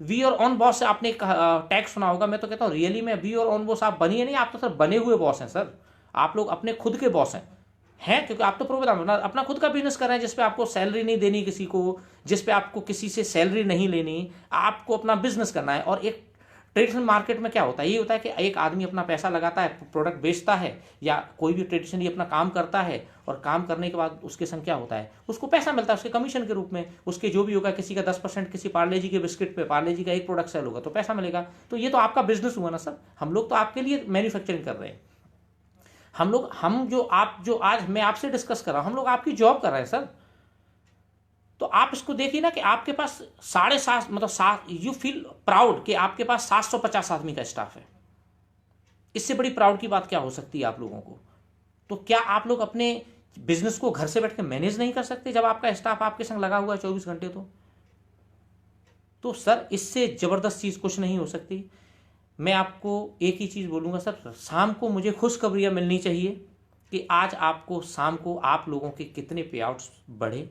वी और ऑन बॉस से आपने टैग सुना होगा, मैं तो कहता हूं रियली में वी और ऑन बॉस आप बनिए नहीं, आप तो सर बने हुए बॉस हैं सर। आप लोग अपने खुद के बॉस हैं क्योंकि आप तो प्रोग्राम अपना खुद का बिजनेस कर रहे हैं, जिसपे आपको सैलरी नहीं देनी किसी को, जिसपे आपको किसी से सैलरी नहीं लेनी, आपको अपना बिजनेस करना है। और एक ट्रेडिशनल मार्केट में क्या होता है, ये होता है कि एक आदमी अपना पैसा लगाता है, प्रोडक्ट बेचता है, या कोई भी ट्रेडिशनली अपना काम करता है, और काम करने के बाद उसके संग क्या होता है, उसको पैसा मिलता है उसके कमीशन के रूप में। उसके जो भी होगा, किसी का 10%, किसी पार्ले जी के बिस्किट पे, पार्ले जी का एक प्रोडक्ट सेल होगा तो पैसा मिलेगा। तो ये तो आपका बिजनेस हुआ ना सर। हम लोग तो आपके लिए मैन्युफैक्चरिंग कर रहे हैं, हम जो आज मैं आपसे डिस्कस कर रहा हूं, हम लोग आपकी जॉब कर रहे हैं सर। तो आप इसको देखिए ना कि आपके पास 7.5 मतलब यू फील प्राउड कि आपके पास 750 आदमी का स्टाफ है। इससे बड़ी प्राउड की बात क्या हो सकती है आप लोगों को। तो क्या आप लोग अपने बिजनेस को घर से बैठ के मैनेज नहीं कर सकते जब आपका स्टाफ आपके संग लगा हुआ है 24 घंटे? तो सर इससे जबरदस्त चीज कुछ नहीं हो सकती। मैं आपको एक ही चीज बोलूंगा सर, शाम को मुझे खुशखबरियां मिलनी चाहिए कि आज आपको शाम को आप लोगों के कितने पे आउट्स बढ़े।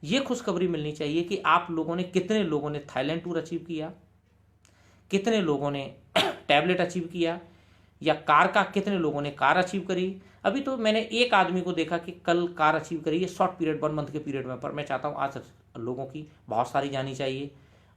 ये खुशखबरी मिलनी चाहिए कि आप लोगों ने, कितने लोगों ने थाईलैंड टूर अचीव किया, कितने लोगों ने टैबलेट अचीव किया, या कार का कितने लोगों ने कार अचीव करी। अभी तो मैंने एक आदमी को देखा कि कल कार अचीव करी है शॉर्ट पीरियड, 1 मंथ के पीरियड में, पर मैं चाहता हूँ आज लोगों की बहुत सारी जानी चाहिए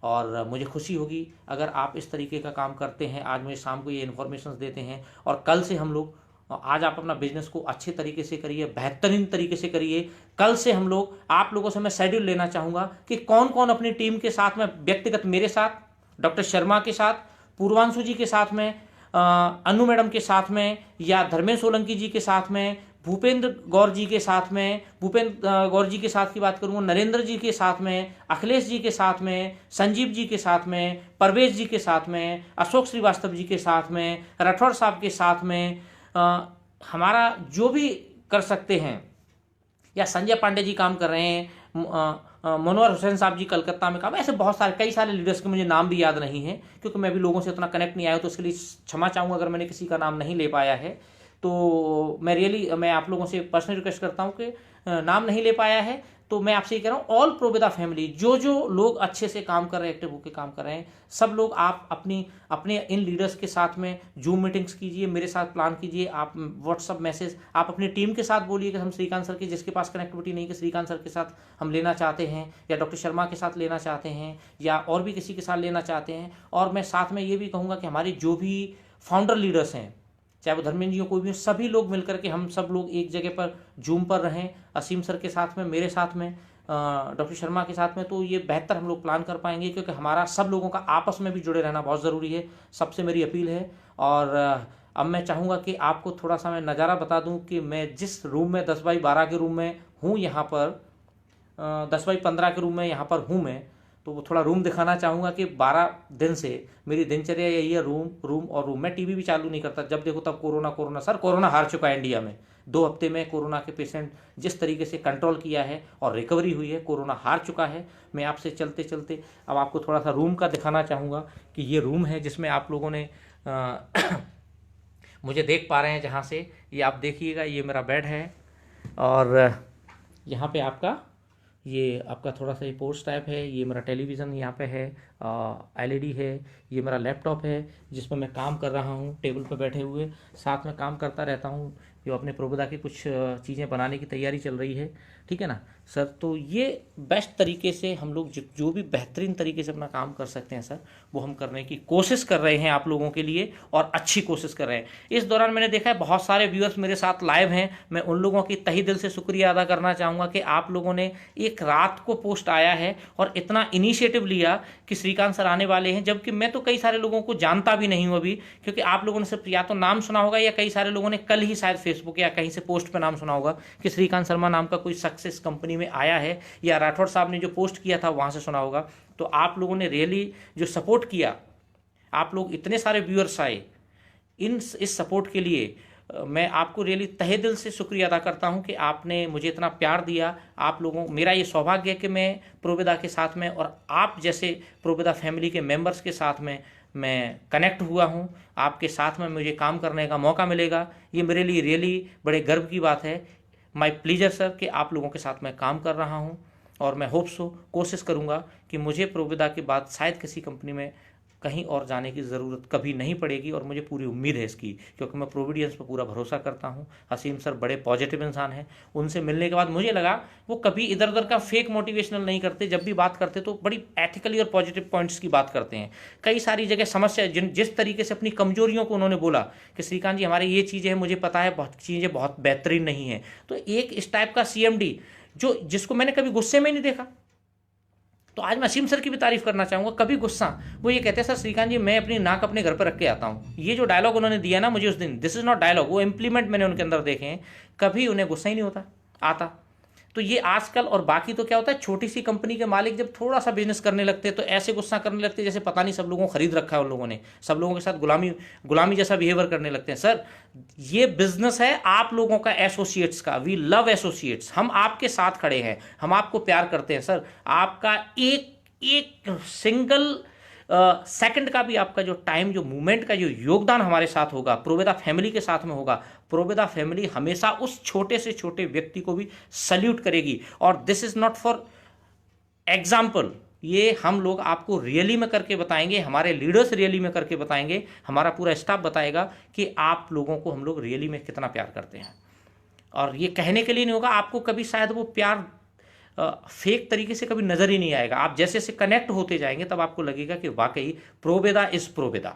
और मुझे खुशी होगी अगर आप इस तरीके का काम करते हैं। आज मुझे शाम को ये इन्फॉर्मेशन देते हैं और कल से हम लोग, आज आप अपना बिजनेस को अच्छे तरीके से करिए, बेहतरीन तरीके से करिए। कल से हम लोग, आप लोगों से मैं शेड्यूल लेना चाहूँगा कि कौन कौन अपनी टीम के साथ में, व्यक्तिगत मेरे साथ, डॉक्टर शर्मा के साथ, पूर्वांशु जी के साथ में, अनु मैडम के साथ में, या धर्मेंद्र सोलंकी जी के साथ में, भूपेंद्र गौर जी के साथ में, भूपेंद्र गौर जी के साथ की बात करूँगा, नरेंद्र जी के साथ में, अखिलेश जी के साथ में, संजीव जी के साथ में, परवेज जी के साथ में, अशोक श्रीवास्तव जी के साथ में, राठौर साहब के साथ में, हमारा जो भी कर सकते हैं, या संजय पांडे जी काम कर रहे हैं, मनोहर हुसैन साहब जी कलकत्ता में काम, ऐसे बहुत सारे, कई सारे लीडर्स के मुझे नाम भी याद नहीं है क्योंकि मैं भी लोगों से उतना कनेक्ट नहीं आया, तो उसके लिए क्षमा चाहूँगा अगर मैंने किसी का नाम नहीं ले पाया है। तो मैं आप लोगों से पर्सनल रिक्वेस्ट करता हूँ कि नाम नहीं ले पाया है तो मैं आपसे ये कह रहा हूँ, ऑल प्रोबेदा फैमिली, जो जो लोग अच्छे से काम कर रहे हैं, एक्टिव होकर काम कर रहे हैं, सब लोग आप अपने इन लीडर्स के साथ में जूम मीटिंग्स कीजिए, मेरे साथ प्लान कीजिए, आप व्हाट्सअप मैसेज, आप अपनी टीम के साथ बोलिए कि हम श्रीकांत सर के, जिसके पास कनेक्टिविटी नहीं, कि श्रीकांत सर के साथ हम लेना चाहते हैं, या डॉक्टर शर्मा के साथ लेना चाहते हैं, या और भी किसी के साथ लेना चाहते हैं। और मैं साथ में ये भी कहूँगा कि हमारे जो भी फाउंडर लीडर्स हैं, चाहे वो धर्मेंद्र जी हो, कोई भी, सभी लोग मिलकर के हम सब लोग एक जगह पर जूम पर रहें, असीम सर के साथ में, मेरे साथ में, डॉक्टर शर्मा के साथ में, तो ये बेहतर हम लोग प्लान कर पाएंगे, क्योंकि हमारा सब लोगों का आपस में भी जुड़े रहना बहुत ज़रूरी है, सबसे मेरी अपील है। और अब मैं चाहूँगा कि आपको थोड़ा सा मैं नज़ारा बता दूं कि मैं जिस रूम में 10x12 के रूम में हूँ, यहाँ पर 10x15 के रूम में यहाँ पर हूँ मैं, तो वो थोड़ा रूम दिखाना चाहूँगा कि 12 दिन से मेरी दिनचर्या यही है, रूम। मैं टीवी भी चालू नहीं करता, जब देखो तब कोरोना। सर कोरोना हार चुका है इंडिया में। 2 हफ्ते में कोरोना के पेशेंट जिस तरीके से कंट्रोल किया है और रिकवरी हुई है, कोरोना हार चुका है। मैं आपसे चलते चलते अब आपको थोड़ा सा रूम का दिखाना चाहूँगा कि ये रूम है जिसमें आप लोगों ने मुझे देख पा रहे हैं, जहाँ से ये आप देखिएगा, ये मेरा बेड है और यहाँ पे ये आपका थोड़ा सा ये पोर्च टाइप है, ये मेरा टेलीविज़न यहाँ पे है, एलईडी है, ये मेरा लैपटॉप है जिस पर मैं काम कर रहा हूँ, टेबल पर बैठे हुए साथ में काम करता रहता हूँ, जो अपने प्रोबेदा की कुछ चीज़ें बनाने की तैयारी चल रही है, ठीक है ना सर। तो ये बेस्ट तरीके से हम लोग जो भी बेहतरीन तरीके से अपना काम कर सकते हैं सर, वो हम करने की कोशिश कर रहे हैं आप लोगों के लिए, और अच्छी कोशिश कर रहे हैं। इस दौरान मैंने देखा है बहुत सारे व्यूअर्स मेरे साथ लाइव हैं, मैं उन लोगों की तहे दिल से शुक्रिया अदा करना चाहूँगा कि आप लोगों ने एक रात को पोस्ट आया है और इतना इनिशिएटिव लिया कि श्रीकांत सर आने वाले हैं, जबकि मैं तो कई सारे लोगों को जानता भी नहीं हूँ अभी, क्योंकि आप लोगों ने सिर्फ या तो नाम सुना होगा, या कई सारे लोगों ने कल ही शायद फेसबुक या कहीं से पोस्ट पे नाम सुना होगा कि श्रीकांत शर्मा नाम का कोई सक्सेस कंपनी में आया है, या राठौड़ साहब ने जो पोस्ट किया था वहाँ से सुना होगा। तो आप लोगों ने रियली जो सपोर्ट किया, आप लोग इतने सारे व्यूअर्स आए, इस सपोर्ट के लिए मैं आपको रियली तहे दिल से शुक्रिया अदा करता हूं कि आपने मुझे इतना प्यार दिया। आप लोगों, मेरा ये सौभाग्य है कि मैं प्रोबेदा के साथ में और आप जैसे प्रोबेदा फैमिली के मेंबर्स के साथ में मैं कनेक्ट हुआ हूं। आपके साथ में मुझे काम करने का मौका मिलेगा, ये मेरे लिए रियली बड़े गर्व की बात है। माय प्लीजर सर कि आप लोगों के साथ मैं काम कर रहा हूं, और मैं होप सो, कोशिश करूंगा कि मुझे प्रोबेदा के बाद शायद किसी कंपनी में कहीं और जाने की ज़रूरत कभी नहीं पड़ेगी, और मुझे पूरी उम्मीद है इसकी, क्योंकि मैं प्रोविडेंस पर पूरा भरोसा करता हूं। हसीम सर बड़े पॉजिटिव इंसान हैं, उनसे मिलने के बाद मुझे लगा वो कभी इधर उधर का फेक मोटिवेशनल नहीं करते, जब भी बात करते तो बड़ी एथिकली और पॉजिटिव पॉइंट्स की बात करते हैं। कई सारी जगह समस्या, जिस तरीके से अपनी कमजोरियों को उन्होंने बोला कि श्रीकांत जी हमारी ये चीज़ें हैं, मुझे पता है बहुत चीज़ें बहुत बेहतरीन नहीं है, तो एक इस टाइप का CMD जिसको मैंने कभी गुस्से में नहीं देखा। तो आज मैं असीम सर की भी तारीफ करना चाहूँगा, कभी गुस्सा, वो ये कहते हैं सर श्रीकांत जी मैं अपनी नाक अपने घर पर रख के आता हूँ। ये जो डायलॉग उन्होंने दिया ना मुझे उस दिन, दिस इज नॉट डायलॉग, वो इम्प्लीमेंट मैंने उनके अंदर देखे हैं, कभी उन्हें गुस्सा ही नहीं आता। तो ये आजकल, और बाकी तो क्या होता है, छोटी सी कंपनी के मालिक जब थोड़ा सा बिजनेस करने लगते हैं तो ऐसे गुस्सा करने लगते हैं जैसे पता नहीं सब लोगों को खरीद रखा है उन लोगों ने, सब लोगों के साथ गुलामी जैसा बिहेवियर करने लगते हैं। सर ये बिजनेस है आप लोगों का, एसोसिएट्स का, वी लव एसोसिएट्स, हम आपके साथ खड़े हैं, हम आपको प्यार करते हैं सर। आपका एक सिंगल सेकंड का भी आपका जो टाइम, जो मूवमेंट का जो योगदान हमारे साथ होगा, प्रोवेदा फैमिली के साथ में होगा, प्रोवेदा फैमिली हमेशा उस छोटे से छोटे व्यक्ति को भी सल्यूट करेगी। और this is not for example, ये हम लोग आपको रियली में करके बताएंगे, हमारे लीडर्स रियली में करके बताएंगे, हमारा पूरा स्टाफ बताएगा कि आप लोगों को हम लोग रियली में कितना प्यार करते हैं। और ये कहने के लिए नहीं होगा, आपको कभी शायद वो प्यार फेक तरीके से कभी नजर ही नहीं आएगा। आप जैसे जैसे कनेक्ट होते जाएंगे तब आपको लगेगा कि वाकई प्रोवेदा इज प्रोवेदा।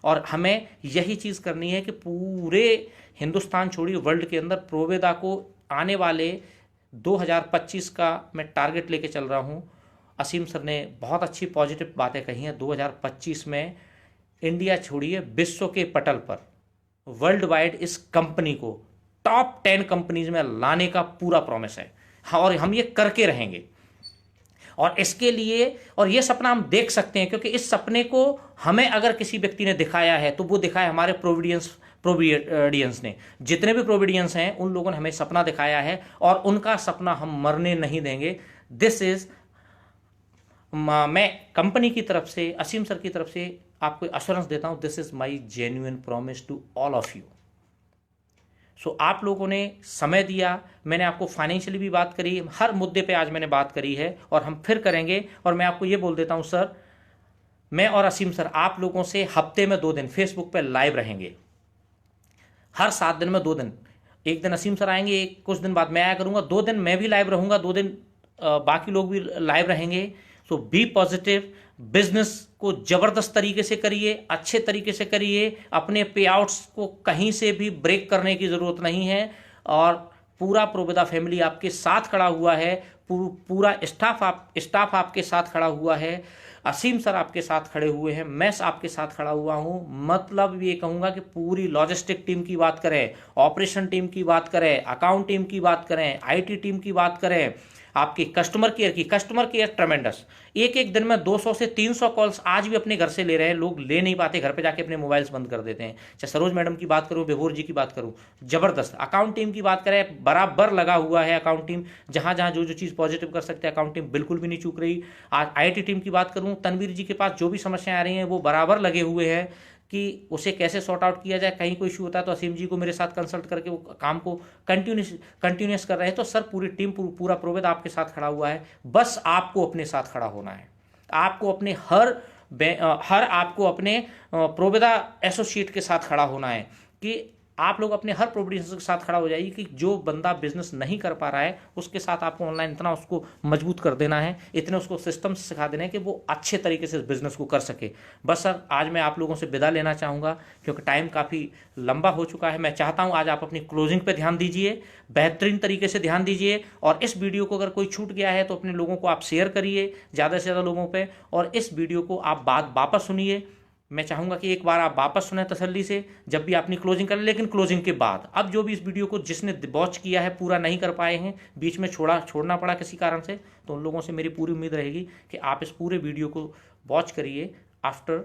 और हमें यही चीज करनी है कि पूरे हिंदुस्तान छोड़िए वर्ल्ड के अंदर प्रोवेदा को आने वाले 2025 का मैं टारगेट लेके चल रहा हूं। असीम सर ने बहुत अच्छी पॉजिटिव बातें कही हैं। 2025 में इंडिया छोड़िए विश्व के पटल पर वर्ल्ड वाइड इस कंपनी को टॉप 10 कंपनीज में लाने का पूरा प्रॉमिस है। और हम ये करके रहेंगे। और इसके लिए, और ये सपना हम देख सकते हैं क्योंकि इस सपने को हमें अगर किसी व्यक्ति ने दिखाया है तो वो दिखाया हमारे प्रोविडियंस ने। जितने भी प्रोविडियंस हैं उन लोगों ने हमें सपना दिखाया है और उनका सपना हम मरने नहीं देंगे। दिस इज, मैं कंपनी की तरफ से, असीम सर की तरफ से आपको अश्योरेंस देता हूं, this is my genuine promise to all of you. So आप लोगों ने समय दिया, मैंने आपको फाइनेंशियली भी बात करी, हर मुद्दे पे आज मैंने बात करी है और हम फिर करेंगे। और मैं आपको ये बोल देता हूं सर, मैं और असीम सर आप लोगों से हफ्ते में 2 दिन फेसबुक पे लाइव रहेंगे। हर 7 दिन में 2 दिन, एक दिन असीम सर आएंगे, कुछ दिन बाद मैं आया करूंगा, 2 दिन मैं भी लाइव रहूंगा, 2 दिन बाकी लोग भी लाइव रहेंगे। सो बी पॉजिटिव, बिजनेस को जबरदस्त तरीके से करिए, अच्छे तरीके से करिए, अपने पे आउट्स को कहीं से भी ब्रेक करने की जरूरत नहीं है। और पूरा प्रोवेदा फैमिली आपके साथ खड़ा हुआ है, पूरा स्टाफ आपके साथ खड़ा हुआ है, असीम सर आपके साथ खड़े हुए हैं, मैं आपके साथ खड़ा हुआ हूं। मतलब ये कहूंगा कि पूरी लॉजिस्टिक टीम की बात करें, ऑपरेशन टीम की बात करें, अकाउंट टीम की बात करें, आईटी टीम की बात करें, आपकी कस्टमर केयर ट्रेमेंडस। एक दिन में 200 से 300 कॉल्स आज भी अपने घर से ले रहे हैं लोग, ले नहीं पाते, घर पे जाके अपने मोबाइल्स बंद कर देते हैं। चाहे सरोज मैडम की बात करूं, बेभोर जी की बात करूं, जबरदस्त। अकाउंट टीम की बात करें, बराबर लगा हुआ है अकाउंट टीम, जहां जहां जो चीज पॉजिटिव कर सकते हैं अकाउंट टीम बिल्कुल भी नहीं चूक रही। आज आईटी टीम की बात करूं, तनवीर जी के पास जो भी समस्याएं आ रही हैं वो बराबर लगे हुए हैं कि उसे कैसे सॉर्ट आउट किया जाए। कहीं कोई इशू होता है तो असीम जी को मेरे साथ कंसल्ट करके वो काम को कंटिन्यूस कर रहे हैं। तो सर पूरी टीम, पूरा प्रोवेदा आपके साथ खड़ा हुआ है। बस आपको अपने साथ खड़ा होना है। आपको अपने आपको अपने प्रोवेदा एसोसिएट के साथ खड़ा होना है कि आप लोग अपने हर प्रोविडेंस के साथ खड़ा हो जाइए कि जो बंदा बिजनेस नहीं कर पा रहा है उसके साथ आपको ऑनलाइन इतना उसको मजबूत कर देना है, इतने उसको सिस्टम सिखा देना है कि वो अच्छे तरीके से बिजनेस को कर सके। बस सर आज मैं आप लोगों से विदा लेना चाहूँगा क्योंकि टाइम काफ़ी लंबा हो चुका है। मैं चाहता हूँ आज आप अपनी क्लोजिंग पे ध्यान दीजिए, बेहतरीन तरीके से ध्यान दीजिए। और इस वीडियो को अगर कोई छूट गया है तो अपने लोगों को आप शेयर करिए ज़्यादा से ज़्यादा लोगों पर, और इस वीडियो को आप वापस सुनिए। मैं चाहूँगा कि एक बार आप वापस सुने तसल्ली से जब भी अपनी क्लोजिंग करें, लेकिन क्लोजिंग के बाद अब जो भी इस वीडियो को जिसने वॉच किया है, पूरा नहीं कर पाए हैं, बीच में छोड़ना पड़ा किसी कारण से, तो उन लोगों से मेरी पूरी उम्मीद रहेगी कि आप इस पूरे वीडियो को वॉच करिए आफ्टर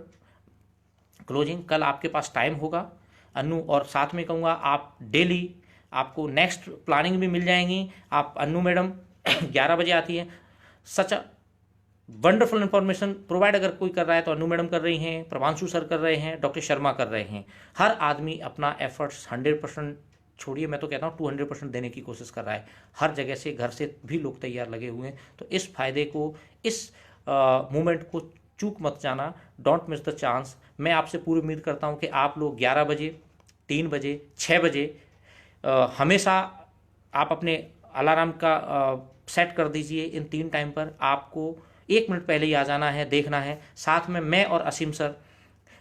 क्लोजिंग। कल आपके पास टाइम होगा अनु, और साथ में कहूँगा आप डेली आपको नेक्स्ट प्लानिंग भी मिल जाएंगी। आप अनु मैडम 11 बजे आती है, सच वंडरफुल इंफॉर्मेशन प्रोवाइड अगर कोई कर रहा है तो अनु मैडम कर रही हैं, प्रभांशु सर कर रहे हैं, डॉक्टर शर्मा कर रहे हैं। हर आदमी अपना एफर्ट्स 100% छोड़िए, मैं तो कहता हूँ 200% देने की कोशिश कर रहा है। हर जगह से, घर से भी लोग तैयार लगे हुए हैं। तो इस फायदे को, इस मूवमेंट को चूक मत जाना, डोंट मिस द चांस। मैं आपसे पूरी उम्मीद करता हूँ कि आप लोग 11 बजे, 3 बजे, 6 बजे हमेशा आप अपने अलार्म का सेट कर दीजिए। इन 3 टाइम पर आपको 1 मिनट पहले ही आ जाना है, देखना है। साथ में मैं और असीम सर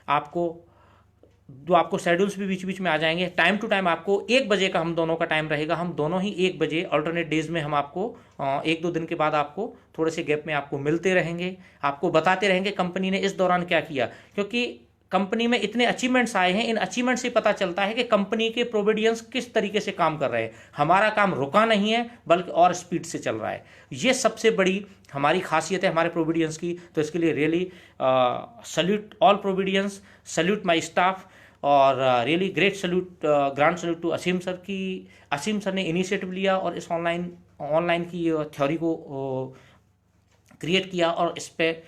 आपको शेड्यूल्स भी बीच बीच में आ जाएंगे। टाइम टू टाइम आपको 1 बजे का हम दोनों का टाइम रहेगा। हम दोनों ही 1 बजे अल्टरनेट डेज में हम आपको 1-2 दिन के बाद आपको थोड़े से गैप में आपको मिलते रहेंगे, आपको बताते रहेंगे कंपनी ने इस दौरान क्या किया। क्योंकि कंपनी में इतने अचीवमेंट्स आए हैं, इन अचीवमेंट से पता चलता है कि कंपनी के प्रोविडेंस किस तरीके से काम कर रहे हैं। हमारा काम रुका नहीं है बल्कि और स्पीड से चल रहा है। ये सबसे बड़ी हमारी खासियत है हमारे प्रोविडेंस की। तो इसके लिए really salute all Providence, salute my staff, और really great salute, grand salute to Asim sir की असीम सर ने इनिशिएटिव लिया और इस ऑनलाइन की थ्योरी को क्रिएट किया और इस पर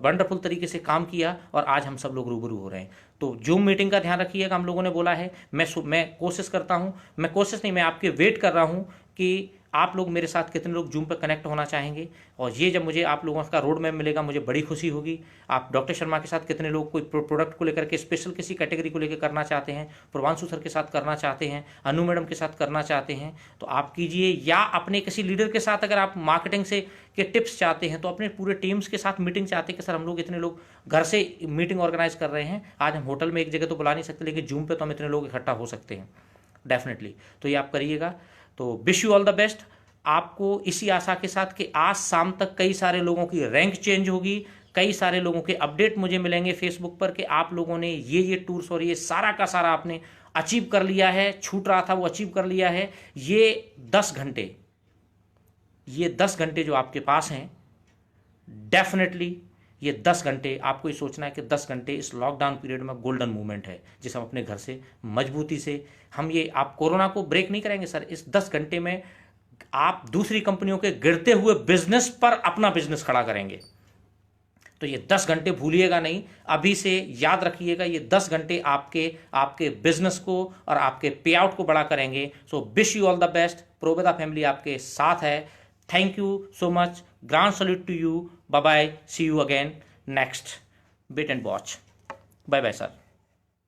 वंडरफुल तरीके से काम किया और आज हम सब लोग रूबरू हो रहे हैं। तो जूम मीटिंग का ध्यान रखिएगा, हम लोगों ने बोला है। मैं कोशिश करता हूँ, मैं कोशिश नहीं, मैं आपके वेट कर रहा हूँ कि आप लोग मेरे साथ कितने लोग जूम पर कनेक्ट होना चाहेंगे। और ये जब मुझे आप लोगों का रोड मैप मिलेगा मुझे बड़ी खुशी होगी। आप डॉक्टर शर्मा के साथ कितने लोग कोई प्रोडक्ट को लेकर के स्पेशल किसी कैटेगरी को लेकर करना चाहते हैं, पूर्वांशु सर के साथ करना चाहते हैं, अनु मैडम के साथ करना चाहते हैं, तो आप कीजिए। या अपने किसी लीडर के साथ अगर आप मार्केटिंग से के टिप्स चाहते हैं, तो अपने पूरे टीम्स के साथ मीटिंग चाहते हैं कि सर हम लोग इतने लोग घर से मीटिंग ऑर्गेनाइज कर रहे हैं, आज हम होटल में एक जगह तो बुला नहीं सकते, लेकिन जूम पे तो हम इतने लोग इकट्ठा हो सकते हैं डेफिनेटली। तो ये आप करिएगा। तो wish you all the best. आपको इसी आशा के साथ कि आज शाम तक कई सारे लोगों की रैंक चेंज होगी, कई सारे लोगों के अपडेट मुझे मिलेंगे फेसबुक पर कि आप लोगों ने ये टूर्स और ये सारा का सारा आपने अचीव कर लिया है, छूट रहा था वो अचीव कर लिया है। ये 10 घंटे जो आपके पास हैं, डेफिनेटली ये 10 घंटे आपको ये सोचना है कि 10 घंटे इस लॉकडाउन पीरियड में गोल्डन मोमेंट है, जिसे हम अपने घर से मजबूती से हम ये आप कोरोना को ब्रेक नहीं करेंगे सर। इस 10 घंटे में आप दूसरी कंपनियों के गिरते हुए बिजनेस पर अपना बिजनेस खड़ा करेंगे। तो ये 10 घंटे भूलिएगा नहीं, अभी से याद रखिएगा। ये 10 घंटे आपके बिजनेस को और आपके पे आउट को बड़ा करेंगे। So wish you all the best. Provida family आपके साथ है। Thank you so much. Grand salute to you. Bye bye. See you again next. Wait and watch. Bye bye sir.